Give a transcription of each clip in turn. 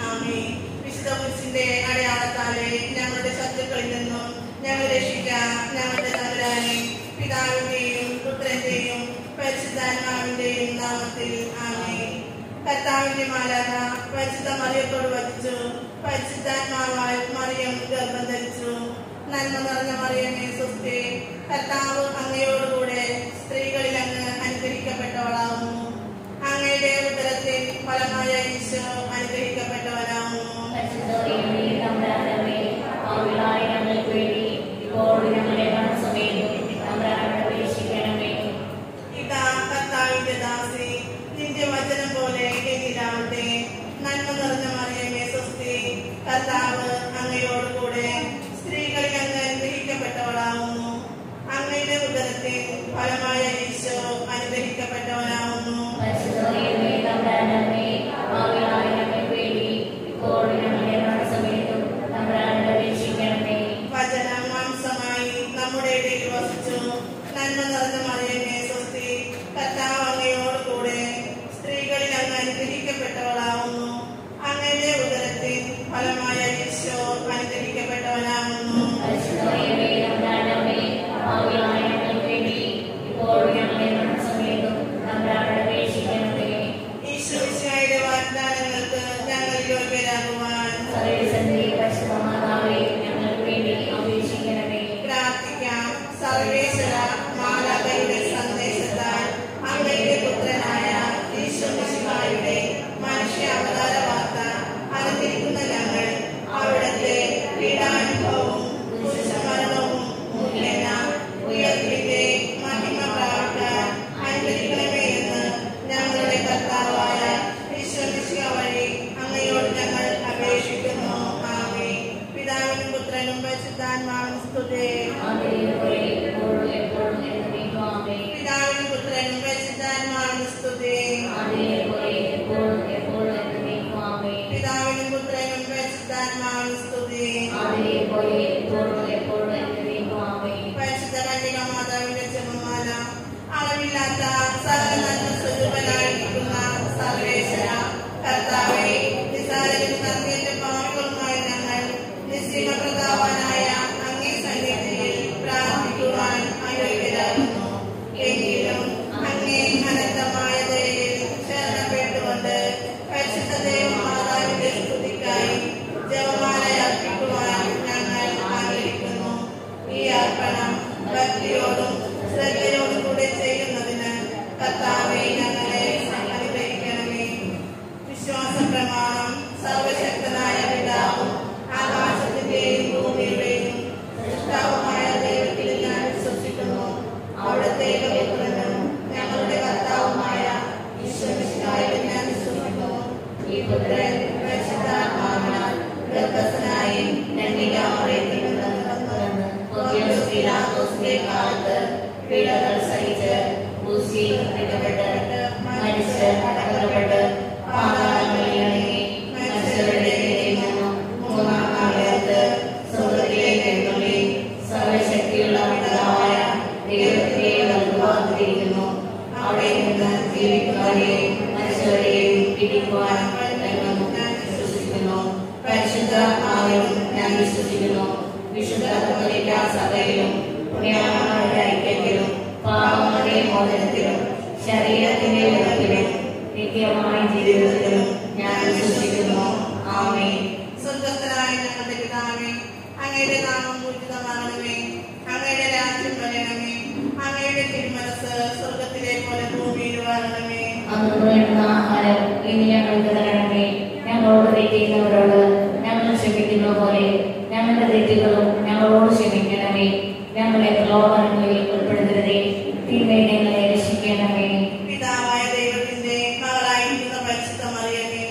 ആമേൻ. വിശുദ്ധ കുരിശിന്റെ അടയാളത്താലെ ഞങ്ങളുടെ ശത്രുക്കളിൽ നിന്നും ഞങ്ങൾ രക്ഷിക്കാം. ഞങ്ങളുടെ തമ്പുരാനെ, പിതാവിന്റെയും പുത്രന്റെയും പരിശുദ്ധാത്മാവിന്റെയും നാമത്തിൽ ആമേൻ. കർത്താവിന്റെ മാലാഖ പരിശുദ്ധ മറിയത്തോട് വധിച്ചു. പരിശുദ്ധാത്മാവാൽ മറിയം ഗർഭം ധരിച്ചു. നന്മ നിറഞ്ഞ മറിയമേ സ്വസ്തി, കർത്താവ് അങ്ങയോടുകൂടെ സ്ത്രീകളിൽ അങ്ങ് അനുഗ്രഹിക്കപ്പെട്ടവളാവുന്നു. അങ്ങയുടെ ഉദരത്തിൽ ഫലമായ ഈശോ അനുഗ്രഹിക്കപ്പെട്ടവനാവുന്നു. ഇതാ കർത്താവിന്റെ ദാസി, നിന്റെ വചനം പോലെ എന്നിലാവട്ടെ. നന്മ നിറഞ്ഞ മറിയമേ സ്വസ്തി, കർത്താവ് അങ്ങയോടുകൂടെ സ്ത്രീകളിൽ അങ്ങ് അനുഗ്രഹിക്കപ്പെട്ടവളാവുന്നു. അങ്ങയുടെ ഉദരത്തിൽ ഫലമായ ഈശോ അനുഗ്രഹിക്കപ്പെട്ടവനാവുന്നു. വചനം മാംസമായി നമ്മുടെ ഇടയിൽ വസിച്ചു. നന്മ നിറഞ്ഞ മറിയമേ സ്വസ്തി, കർത്താവ് അങ്ങയോടുകൂടെ സ്ത്രീകളിൽ അങ്ങ് അനുഗ്രഹിക്കപ്പെട്ടവളാവുന്നു. അങ്ങയുടെ ഉദരത്തിൽ ഫലമായ ഈശോ അനുഗ്രഹിക്കപ്പെട്ടവനാവുന്നു. ഈശോയുടെ വാഗ്ദാനങ്ങൾക്ക് ഞങ്ങൾ യോഗ്യരാകുവാൻ പ്രാർത്ഥിക്കാം. സർവേശ്വര മാലാഖയുടെ സന്ദേശത്താൽ അങ്ങയുടെ പുത്രനായ ഈശോയുടെ മനുഷ്യാവതാര വാർത്ത അറിഞ്ഞിരിക്കുന്ന ഞങ്ങൾ അവിടുത്തെ പീഡാനുഭവവും കുരിശുമരണവും മുഖേന ഉയർപ്പിന്റെ മഹിമ പ്രാപിക്കാൻ അനുഗ്രഹിക്കണമേ എന്ന് ഞങ്ങളുടെ കർത്താവായ ഈശോ വഴി അങ്ങയോട് ഞങ്ങൾ അപേക്ഷിക്കുന്നു. ആമേൻ. പിതാവിനും പുത്രനും പരിശുദ്ധാത്മാവിനും സ്തുതി. പിതാവിനും പുത്രനും പരിശുദ്ധാത്മാവിനും സ്തുതി. പിതാവിനും പുത്രനും പരിശുദ്ധാത്മാവിനും സ്തുതി. പരിശുദ്ധ കന്യക മാതാവിന്റെ ജപമാല. അളവില്ലാത്ത സകല സ്വരൂപനായിരിക്കുന്ന സർവേശ്വര കർത്താവേ, നിസ്സാരരും നന്ദിയുടെ പാവങ്ങളുമായ ഞങ്ങൾ നിശ്ചയമപ്രതാവാനായ അങ്ങേ സന്നിധിയിൽ പ്രാർത്ഥിക്കുവാൻ അയോഗ്യരാകുന്നു. എങ്കിലും അങ്ങേ അനന്തമായ ദയയിൽ ശരണപ്പെട്ടുകൊണ്ട് പരിശുദ്ധ ദൈവമാതാവിന്റെ സ്തുതിക്കായി ജപമാല അർപ്പിക്കുവാൻ ഞങ്ങൾ ആഗ്രഹിക്കുന്നു. ഈ അർപ്പണം ഭക്തിയോടും ശ്രദ്ധയോടും കൂടെ ചെയ്യുന്നതിന് കർത്താവേ ഞങ്ങളെ അനുഗ്രഹിക്കണമേ. വിശ്വാസ പ്രമാണം. സർവശക്തനായ പിതാവും ആകാശത്തിന്റെയും ഭൂമിയുടെയും സൃഷ്ടാവുമായ ദൈവത്തിൽ ഞാൻ വിശ്വസിക്കുന്നു. അവിടുത്തെ പുത്രനും ഞങ്ങളുടെ കർത്താവുമായ ഈശോമിശിഹായിൽ ഞാൻ വിശ്വസിക്കുന്നു. ഈ പുത്രൻ പരിശുദ്ധാത്മാവിനാൽ ഗർഭസ്ഥനായി കന്യകാമറിയത്തിൽ നിന്ന് വന്ന് പൊന്തിയോസ് പീലാത്തോസിന്റെ കാലത്ത് പീഡകൾ സഹിച്ച് ക്രൂശിൽ തറയ്ക്കപ്പെട്ട് മരിച്ച് അടക്കപ്പെട്ട് പാതാളങ്ങളിൽ ഇറങ്ങി മരിച്ചവരുടെ ഇടയിൽ നിന്നും മൂന്നാം നാളിലേക്ക് സ്വർഗ്ഗത്തിലേക്ക് എഴുന്നള്ളി സർവശക്തിയുള്ള പിതാവായ ദൈവത്തെ വലുതാക്കിയിരിക്കുന്നു. അവിടെ നിന്ന് ജീവിക്കുന്നവരെയും മരിച്ചവരെയും പിടിക്കുവാൻ ഞാൻ വിശ്വസിക്കുന്നു. പരിശുദ്ധാത്മാവിലും ഞാൻ വിശ്വസിക്കുന്നു. വിശുദ്ധ കത്തോലിക്കാ സഭയിലും പുണ്യവാന്മാരുടെ ഐക്യത്തിലും പാപങ്ങളുടെ മോചനത്തിലും ശരീരത്തിന്റെ ഉയർപ്പിലും നിത്യമായ ജീവിതത്തിലും ഞാൻ വിശ്വസിക്കുന്നു. ആമേൻ. സ്വർഗ്ഗസ്ഥനായ ഞങ്ങളുടെ പിതാവേ, അങ്ങയുടെ നാമം പൂജിതമാകണമേ. അങ്ങയുടെ രാജ്യം വരണമേ. അങ്ങയുടെ തിരുമനസ്സ് സ്വർഗ്ഗത്തിലെ പോലെ ഭൂമിയിൽ വാഴണമേ. അന്ന് വേണ്ട ആഹാരം ഇനി ഞങ്ങൾക്ക് തരണമേ. ഞങ്ങളോട് തെറ്റിക്കുന്നവരോട് ഞങ്ങൾ ക്ഷമിക്കുന്ന പോലെ ഞങ്ങളുടെ തെറ്റുകളും ഞങ്ങളോട് ക്ഷമിക്കണമേ. ഞങ്ങളെ പ്രലോഭനങ്ങളിൽ ഉൾപ്പെടുത്തരുതേ, തിന്മയിൽ ഞങ്ങളെ രക്ഷിക്കണമേ. പിതാവായ ദൈവത്തിന്റെ മകളായിരിക്കുന്ന പരിശുദ്ധ മറിയമേ,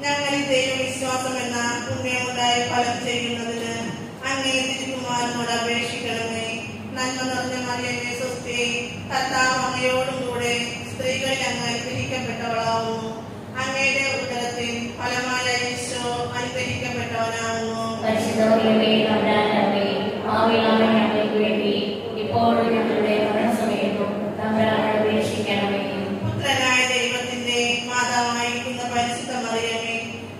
ഞങ്ങളിൽ ദൈവവിശ്വാസം എന്ന പുണ്യമുണ്ടായി ഫലം ചെയ്യുന്നതിന് അങ്ങേ തിരുക്കുമാരനോട് അപേക്ഷിക്കണമേ. നന്മ നിറഞ്ഞ മറിയമേ സ്വസ്തി, കർത്താവ് അങ്ങയോടും കൂടെ സ്ത്രീകളിൽ അങ്ങ് അനുഗ്രഹിക്കപ്പെട്ടവളാവുന്നു. അങ്ങയുടെ ഉദരത്തിൽ ഫലമായ ഈശോ അനുഗ്രഹിക്കപ്പെട്ടവനാവുന്നു. ഞങ്ങൾക്ക് വേണ്ടി ഇപ്പോഴും ഞങ്ങളുടെ മരണസമയത്തും തമ്പുരാനോട് അപേക്ഷിക്കണമേ. പുത്രനായ ദൈവത്തിന്റെ മാതാവായിരിക്കുന്ന പരിശുദ്ധ മറിയമേ,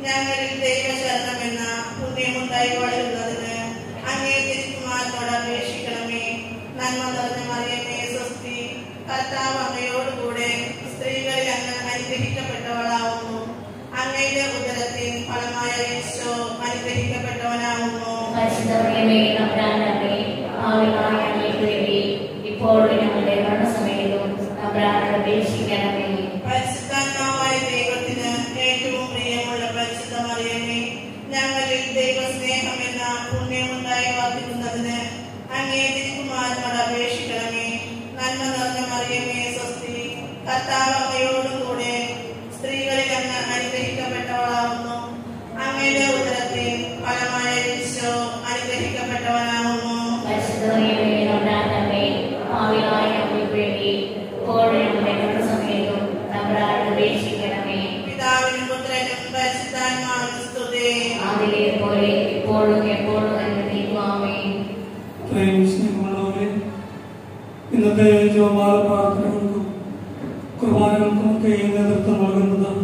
ഞങ്ങളിൽ ദൈവ പുണ്യമുണ്ടായി വളരുന്നതിന് അങ്ങേ തിരുക്കുമാരനോട് അപേക്ഷിക്കണമേ. നന്മ നിറഞ്ഞ മറിയമേ സ്വസ്തി, കർത്താവ് അങ്ങയോടുകൂടെ സ്ത്രീകളിൽ അങ്ങ് അനുഗ്രഹിക്കപ്പെട്ടവളാവുന്നു. അങ്ങയുടെ ഉദരത്തിൻ ഫലമായ ഈശോ അനുഗ്രഹിക്കപ്പെട്ടവനാവുന്നു. പരിശുദ്ധാത്മാവായ ദൈവത്തിന് ഏറ്റവും പ്രിയമുള്ള പരിശുദ്ധ മറിയമേ, ഞങ്ങളിൽ ദൈവസ്നേഹം എന്ന പുണ്യമുണ്ടായി വർദ്ധിക്കുന്നതിന് അങ്ങേ തിരുക്കുമാരനോട് അപേക്ഷിക്കണമേ. നന്മ നിറഞ്ഞ മറിയമേ സ്വസ്തി, കർത്താവ് അങ്ങയോടുകൂടെ സ്ത്രീകളിൽ അങ്ങ് അനുഗ്രഹിക്കപ്പെട്ടവളാവുന്നു. അങ്ങയുടെ ഉദരത്തിൽ ഫലമായ ഈശോ അനുഗ്രഹിക്കപ്പെട്ടവനാവുന്നു. പിതാവിനും പുത്രനും പരിശുദ്ധാത്മാവിനും സ്തുതി. ഇന്നത്തെ ജപമാല പ്രാർത്ഥനകൾക്കും കുർബാനകൾക്കും ഒക്കെ നേതൃത്വം നൽകുന്നത്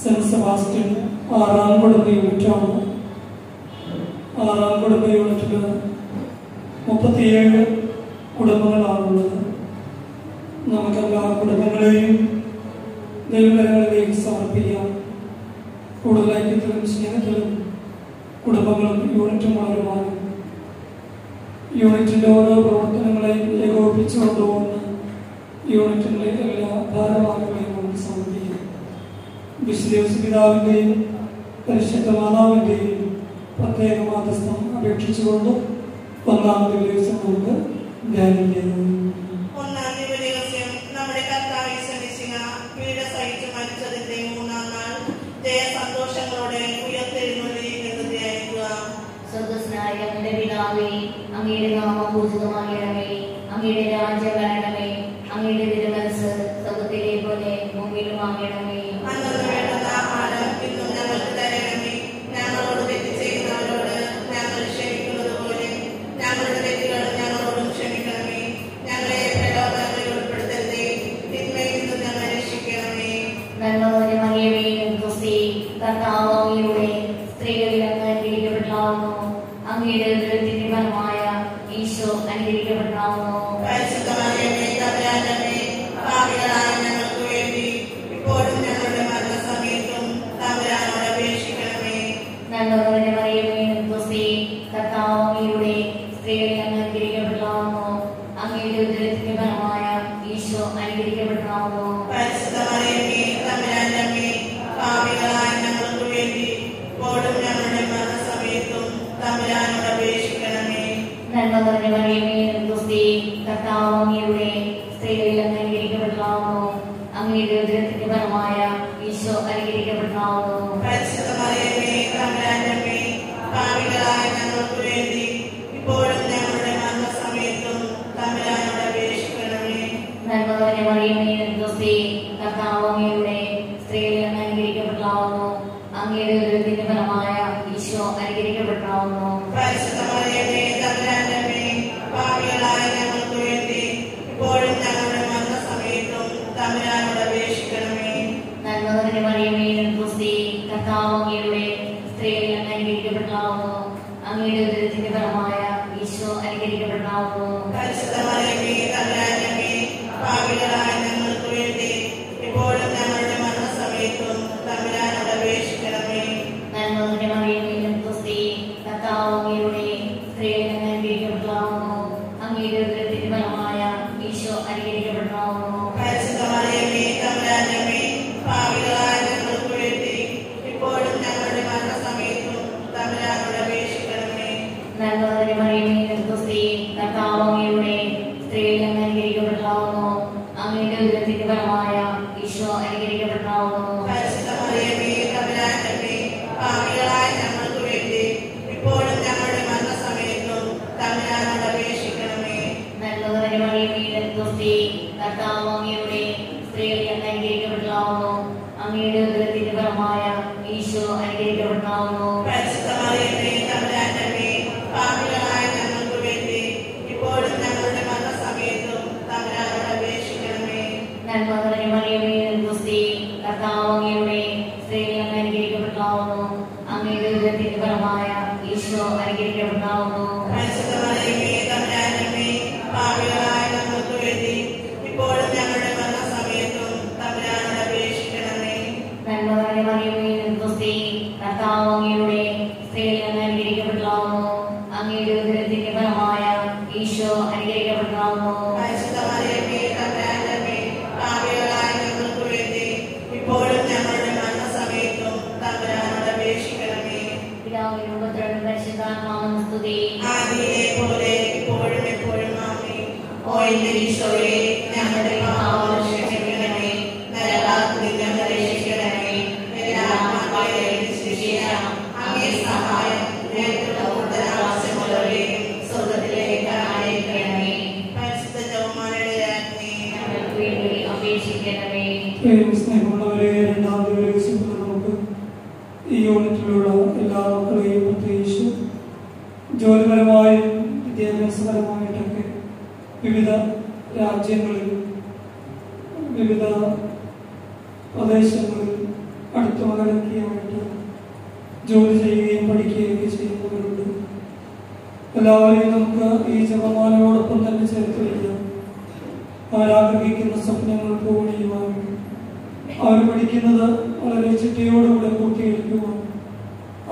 സെന്റ് സെബാസ്റ്റ്യൻ 6ാം കുടുംബ യൂണിറ്റാണ്. 6ാം കുടുംബ യൂണിറ്റിൽ 37 കുടുംബങ്ങളാണുള്ളത്. നമുക്കെല്ലാ കുടുംബങ്ങളെയും ദൈവകരങ്ങളിലേക്ക് സമർപ്പിക്കാം. കൂടുതൽ ഐക്യത്തിലും സ്നേഹത്തിലും കുടുംബങ്ങളും യൂണിറ്റും വളരുവാനും യൂണിറ്റിൻ്റെ ഓരോ പ്രവർത്തനങ്ങളെയും ഏകോപിപ്പിച്ചു കൊണ്ടുപോകുന്ന യൂണിറ്റിൻ്റെ എല്ലാ ഭാരവാഹികളെയും നമുക്ക് സമർപ്പിക്കാം. വിശുദ്ധ പിതാവിൻ്റെയും പരിശുദ്ധ മാതാവിൻ്റെയും പ്രത്യേക മാധ്യസ്ഥം അപേക്ഷിച്ചുകൊണ്ട് 1-ാം ദിവസം നമുക്ക് ധ്യാനിക്കാം. 1-ാം ദിവസം നമ്മുടെ കർത്താവ് പീഡ സഹിച്ച് മരിച്ചതിന്റെ 3-ാം നാൾ ജയസന്തോഷങ്ങളോടെ ഉയർത്തെഴുന്നള്ളി എന്ന് ധ്യാനിക്കുക. സ്വർഗ്ഗസ്ഥനായ ഞങ്ങളുടെ പിതാവേ, അങ്ങയുടെ നാമം പൂജിതമാകണമേ. അങ്ങയുടെ രാജ്യം വരണമേ. അങ്ങയുടെ തിരുമനസ്സ് സ്വർഗ്ഗത്തിലെ പോലെ ഭൂമിയിലും ആകണമേ. അന്നു വേണ്ടുന്ന ആഹാരം ഇന്നും ഞങ്ങൾക്ക് തരണമേ. ഞങ്ങളോട് തെറ്റ് ചെയ്യുന്നവരോട് ഞങ്ങൾ ക്ഷമിക്കുന്നത് പോലെ ഞങ്ങളുടെ തെറ്റുകൾ ഞങ്ങളോടും ക്ഷമിക്കണമേ. ഞങ്ങളെ പ്രലോഭനങ്ങളിൽ ഉൾപ്പെടുത്തരുതേ, തിന്മയിൽ നിന്ന് ഞങ്ങളെ രക്ഷിക്കണമേ. നന്മ നിറഞ്ഞ മറിയമേ സ്വസ്തി, കർത്താവ് അങ്ങയുടെ സ്ത്രീകളിൽ അങ്ങ് അനുഗ്രഹിക്കപ്പെട്ടാവുന്നു. അങ്ങയുടെ ഉദരത്തിന്റെ ഫലമായ ഈശോ അനുഗ്രഹിക്കപ്പെട്ടാവുന്നു. പരിശുദ്ധ മറിയമേ തമ്പുരാന്റെ അമ്മേ, പാപികളായ ഞങ്ങൾക്ക് വേണ്ടി ഇപ്പോഴും ഞങ്ങളുടെ മരണസമയത്തും തമ്പുരാനോട് അപേക്ഷിക്കണമേ. നന്മ നിറഞ്ഞ മറിയമേ സ്വസ്തി, കർത്താവ് അങ്ങയുടെ സ്ത്രീകളിൽ അങ്ങ് അനുഗ്രഹിക്കപ്പെട്ടാവുന്നു. അങ്ങയുടെ ഉദരത്തിന്റെ ഫലമായ ഈശോ അനുഗ്രഹിക്കപ്പെട്ടാവുന്നു. പരിശുദ്ധ മറിയമേ തമ്പുരാന്റെ അമ്മേ, പാപികളായ ഞങ്ങൾക്ക് വേണ്ടി ഇപ്പോഴും ഞങ്ങളുടെ മരണസമയത്തും തമ്പുരാനോട് അപേക്ഷിക്കണമേ. നന്മ നിറഞ്ഞ മറിയമേ സ്വസ്തി, കർത്താവ് അങ്ങയുടെ സ്ത്രീകളിൽ അങ്ങ് അനുഗ്രഹിക്കപ്പെട്ടാവുന്നു. അങ്ങയുടെ ഉദരത്തിന്റെ ഫലമായ ഈശോ അനുഗ്രഹിക്കപ്പെട്ടാവുന്നു. പരിശുദ്ധ മറിയമേ തമ്പുരാന്റെ അമ്മേ, പാപികളായ ഞങ്ങൾക്ക് വേണ്ടി ഇപ്പോഴും ഞങ്ങളുടെ മരണസമയത്തും തമ്പുരാനോട് അപേക്ഷിക്കണമേ. നന്മ നിറഞ്ഞ മറിയമേ സ്വസ്തി, കർത്താവ് അങ്ങയുടെ സ്ത്രീകളിൽ അങ്ങ് അനുഗ്രഹിക്കപ്പെട്ടാവുന്നു. അങ്ങയുടെ ഉദരത്തിന്റെ ഫലമായ ഈശോ അനുഗ്രഹിക്കപ്പെട്ടാവുന്നു. പരിശുദ്ധ മറിയമേ തമ്പുരാന്റെ അമ്മേ, പാപികളായ ഞങ്ങൾക്ക് വേണ്ടി ഇപ്പോഴും ഞങ്ങളുടെ മരണസമയത്തും തമ്പുരാനോട് അപേക്ഷിക്കണമേ. നന്മ നിറഞ്ഞ മറിയമേ സ്വസ്തി, കർത്താവ് അങ്ങയുടെ സ്ത്രീകളിൽ അങ്ങ് അനുഗ്രഹിക്കപ്പെട്ടാവുന്നു. അങ്ങയുടെ ഉദരത്തിന്റെ ഫലമായ ഈശോ അനുഗ്രഹിക്കപ്പെട്ടാവുന്നു. പരിശുദ്ധ മറിയമേ തമ്പുരാന്റെ അമ്മേ, പാപികളായ ഞങ്ങൾക്ക് വേണ്ടി ഇപ്പോഴും ഞങ്ങളുടെ മരണസമയത്തും തമ്പുരാനോട് അപേക്ഷിക്കണമേ. നന്മ നിറഞ്ഞ മറിയമേ സ്വസ്തി, കർത്താവ് അങ്ങയുടെ സ്ത്രീകളിൽ അങ്ങ് അനുഗ്രഹിക്കപ്പെട്ടാവുന്നു. അങ്ങയുടെ ഉദരത്തിന്റെ ഫലമായ ഈശോ അനുഗ്രഹിക്കപ്പെട്ടാവുന്നു. പരിശുദ്ധ മറിയമേ തമ്പുരാന്റെ അമ്മേ, പാപികളായ ഞങ്ങൾക്ക് വേണ്ടി ഇപ്പോഴും ഞങ്ങളുടെ മരണസമയത്തും തമ്പുരാനോട് അപേക്ഷിക്കണമേ. നന്മ നിറഞ്ഞ മറിയമേ സ്വസ്തി, കർത്താവ് അങ്ങയുടെ സ്ത്രീകളിൽ അങ്ങ് അനുഗ്രഹിക്കപ്പെട്ടാവുന്നു. അങ്ങയുടെ ഉദരത്തിന്റെ ഫലമായ ഈശോ അനുഗ്രഹിക്കപ്പെട്ടാവുന്നു. പരിശുദ്ധ മറിയമേ തമ്പുരാന്റെ അമ്മേ, പാപികളായ ഞങ്ങൾക്ക് വേണ്ടി ഇപ്പോഴും ഞങ്ങളുടെ മരണസമയത്തും തമ്പുരാനോട് അപേക്ഷിക്കണമേ. നന്മ നിറഞ്ഞ മറിയമേ സ്വസ്തി, കർത്താവ് അങ്ങയുടെ സ്ത്രീകളിൽ അങ്ങ് അനുഗ്രഹിക്കപ്പെട്ടാവുന്നു. അങ്ങയുടെ ഉദരത്തിന്റെ ഫലമായ ഈശോ അനുഗ്രഹിക്കപ്പെട്ടാവുന്നു. പരിശുദ്ധ മറിയമേ തമ്പുരാന്റെ അമ്മേ, പാപികളായ ഞങ്ങൾക്ക് വേണ്ടി ഇപ്പോഴും ഞങ്ങളുടെ മരണസമയത്തും തമ്പുരാനോട് അപേക്ഷിക്കണമേ. നന്മ നിറഞ്ഞ മറിയമേ സ്വസ്തി, കർത്താവ് അങ്ങയുടെ സ്ത്രീകളിൽ അങ്ങ് അനുഗ്രഹിക്കപ്പെട്ടാവുന്നു. അങ്ങയുടെ ഉദരത്തിന്റെ ഫലമായ ഈശോ അനുഗ്രഹിക്കപ്പെടാവുന്നു. പരിശുദ്ധ മറിയമേ തമ്പുരാനമ്മേ, പാപികളായ ഞങ്ങൾക്ക് വേണ്ടി ഇപ്പോഴും ഞങ്ങളുടെ മരണസമയത്തും തമ്പുരാനോട് അപേക്ഷിക്കണമേ. നന്മ നിറഞ്ഞ മറിയമേ, സ്തുതി. കർത്താവ് അങ്ങയുടെ സ്ത്രീയിൽ അങ്ങ് അനുഗ്രഹിക്കപ്പെടാവുന്നു. അങ്ങയുടെ ഉദരത്തിന്റെ ഫലമായ ഈശോ അനുഗ്രഹിക്കപ്പെടാവുന്നു. പരിശുദ്ധ മറിയമേ തമ്പുരാനമ്മേ, പാപികളായ ഞങ്ങൾക്ക് വേണ്ടി ഇപ്പോഴും ഞങ്ങളുടെ മരണസമയത്തും തമ്പുരാനോട് അപേക്ഷിക്കണമേ. പിതാവിനും പുത്രനും പരിശുദ്ധാത്മാവിനും സ്തുതി. ആദിയിലെ പോലെ ഇപ്പോഴും എപ്പോഴും ആമേൻ. ഓ എന്റെ ഈശോയെ, ഞങ്ങളുടെ പാപങ്ങൾ ക്ഷമിക്കണമേ, നരകാഗ്നിയിൽ ഞങ്ങളെ രക്ഷിക്കണമേ. എല്ലാ ആത്മാക്കളെയും ശിക്ഷിക്കാം. അങ്ങേ സഹായം നേരിട്ടുള്ള കൂടുതൽ ആവശ്യമുള്ളവരെയും സ്വർഗ്ഗത്തിലേക്ക് അയക്കണമേ. പരിശുദ്ധ ജപമാലയുടെ രാജ്ഞി, ഞങ്ങൾക്ക് വേണ്ടി അപേക്ഷിക്കണമേ. സ്നേഹമുള്ളവരെ, രണ്ടാം ദിവസം നമുക്ക് ഈ യൂണിറ്റിലുള്ള എല്ലാ മക്കളെയും പ്രത്യേകിച്ച് ജോലിപരമായും വിദ്യാഭ്യാസപരമായിട്ടൊക്കെ വിവിധ രാജ്യങ്ങളിൽ വിവിധ പ്രദേശങ്ങളിൽ അടുത്തും അകലൊക്കെയായിട്ട് ജോലി ചെയ്യുകയും പഠിക്കുകയൊക്കെ ചെയ്യുന്നവരുണ്ട്. എല്ലാവരെയും നമുക്ക് ഈ ജപമാലയോടൊപ്പം തന്നെ ചേർത്ത് വയ്ക്കാം. അവരാഗ്രഹിക്കുന്ന സ്വപ്നങ്ങൾ പൂവണിയുവാൻ, അവർ പഠിക്കുന്നത് വളരെ ചിട്ടയോടുകൂടെ പൂർത്തീകരിക്കുവാൻ,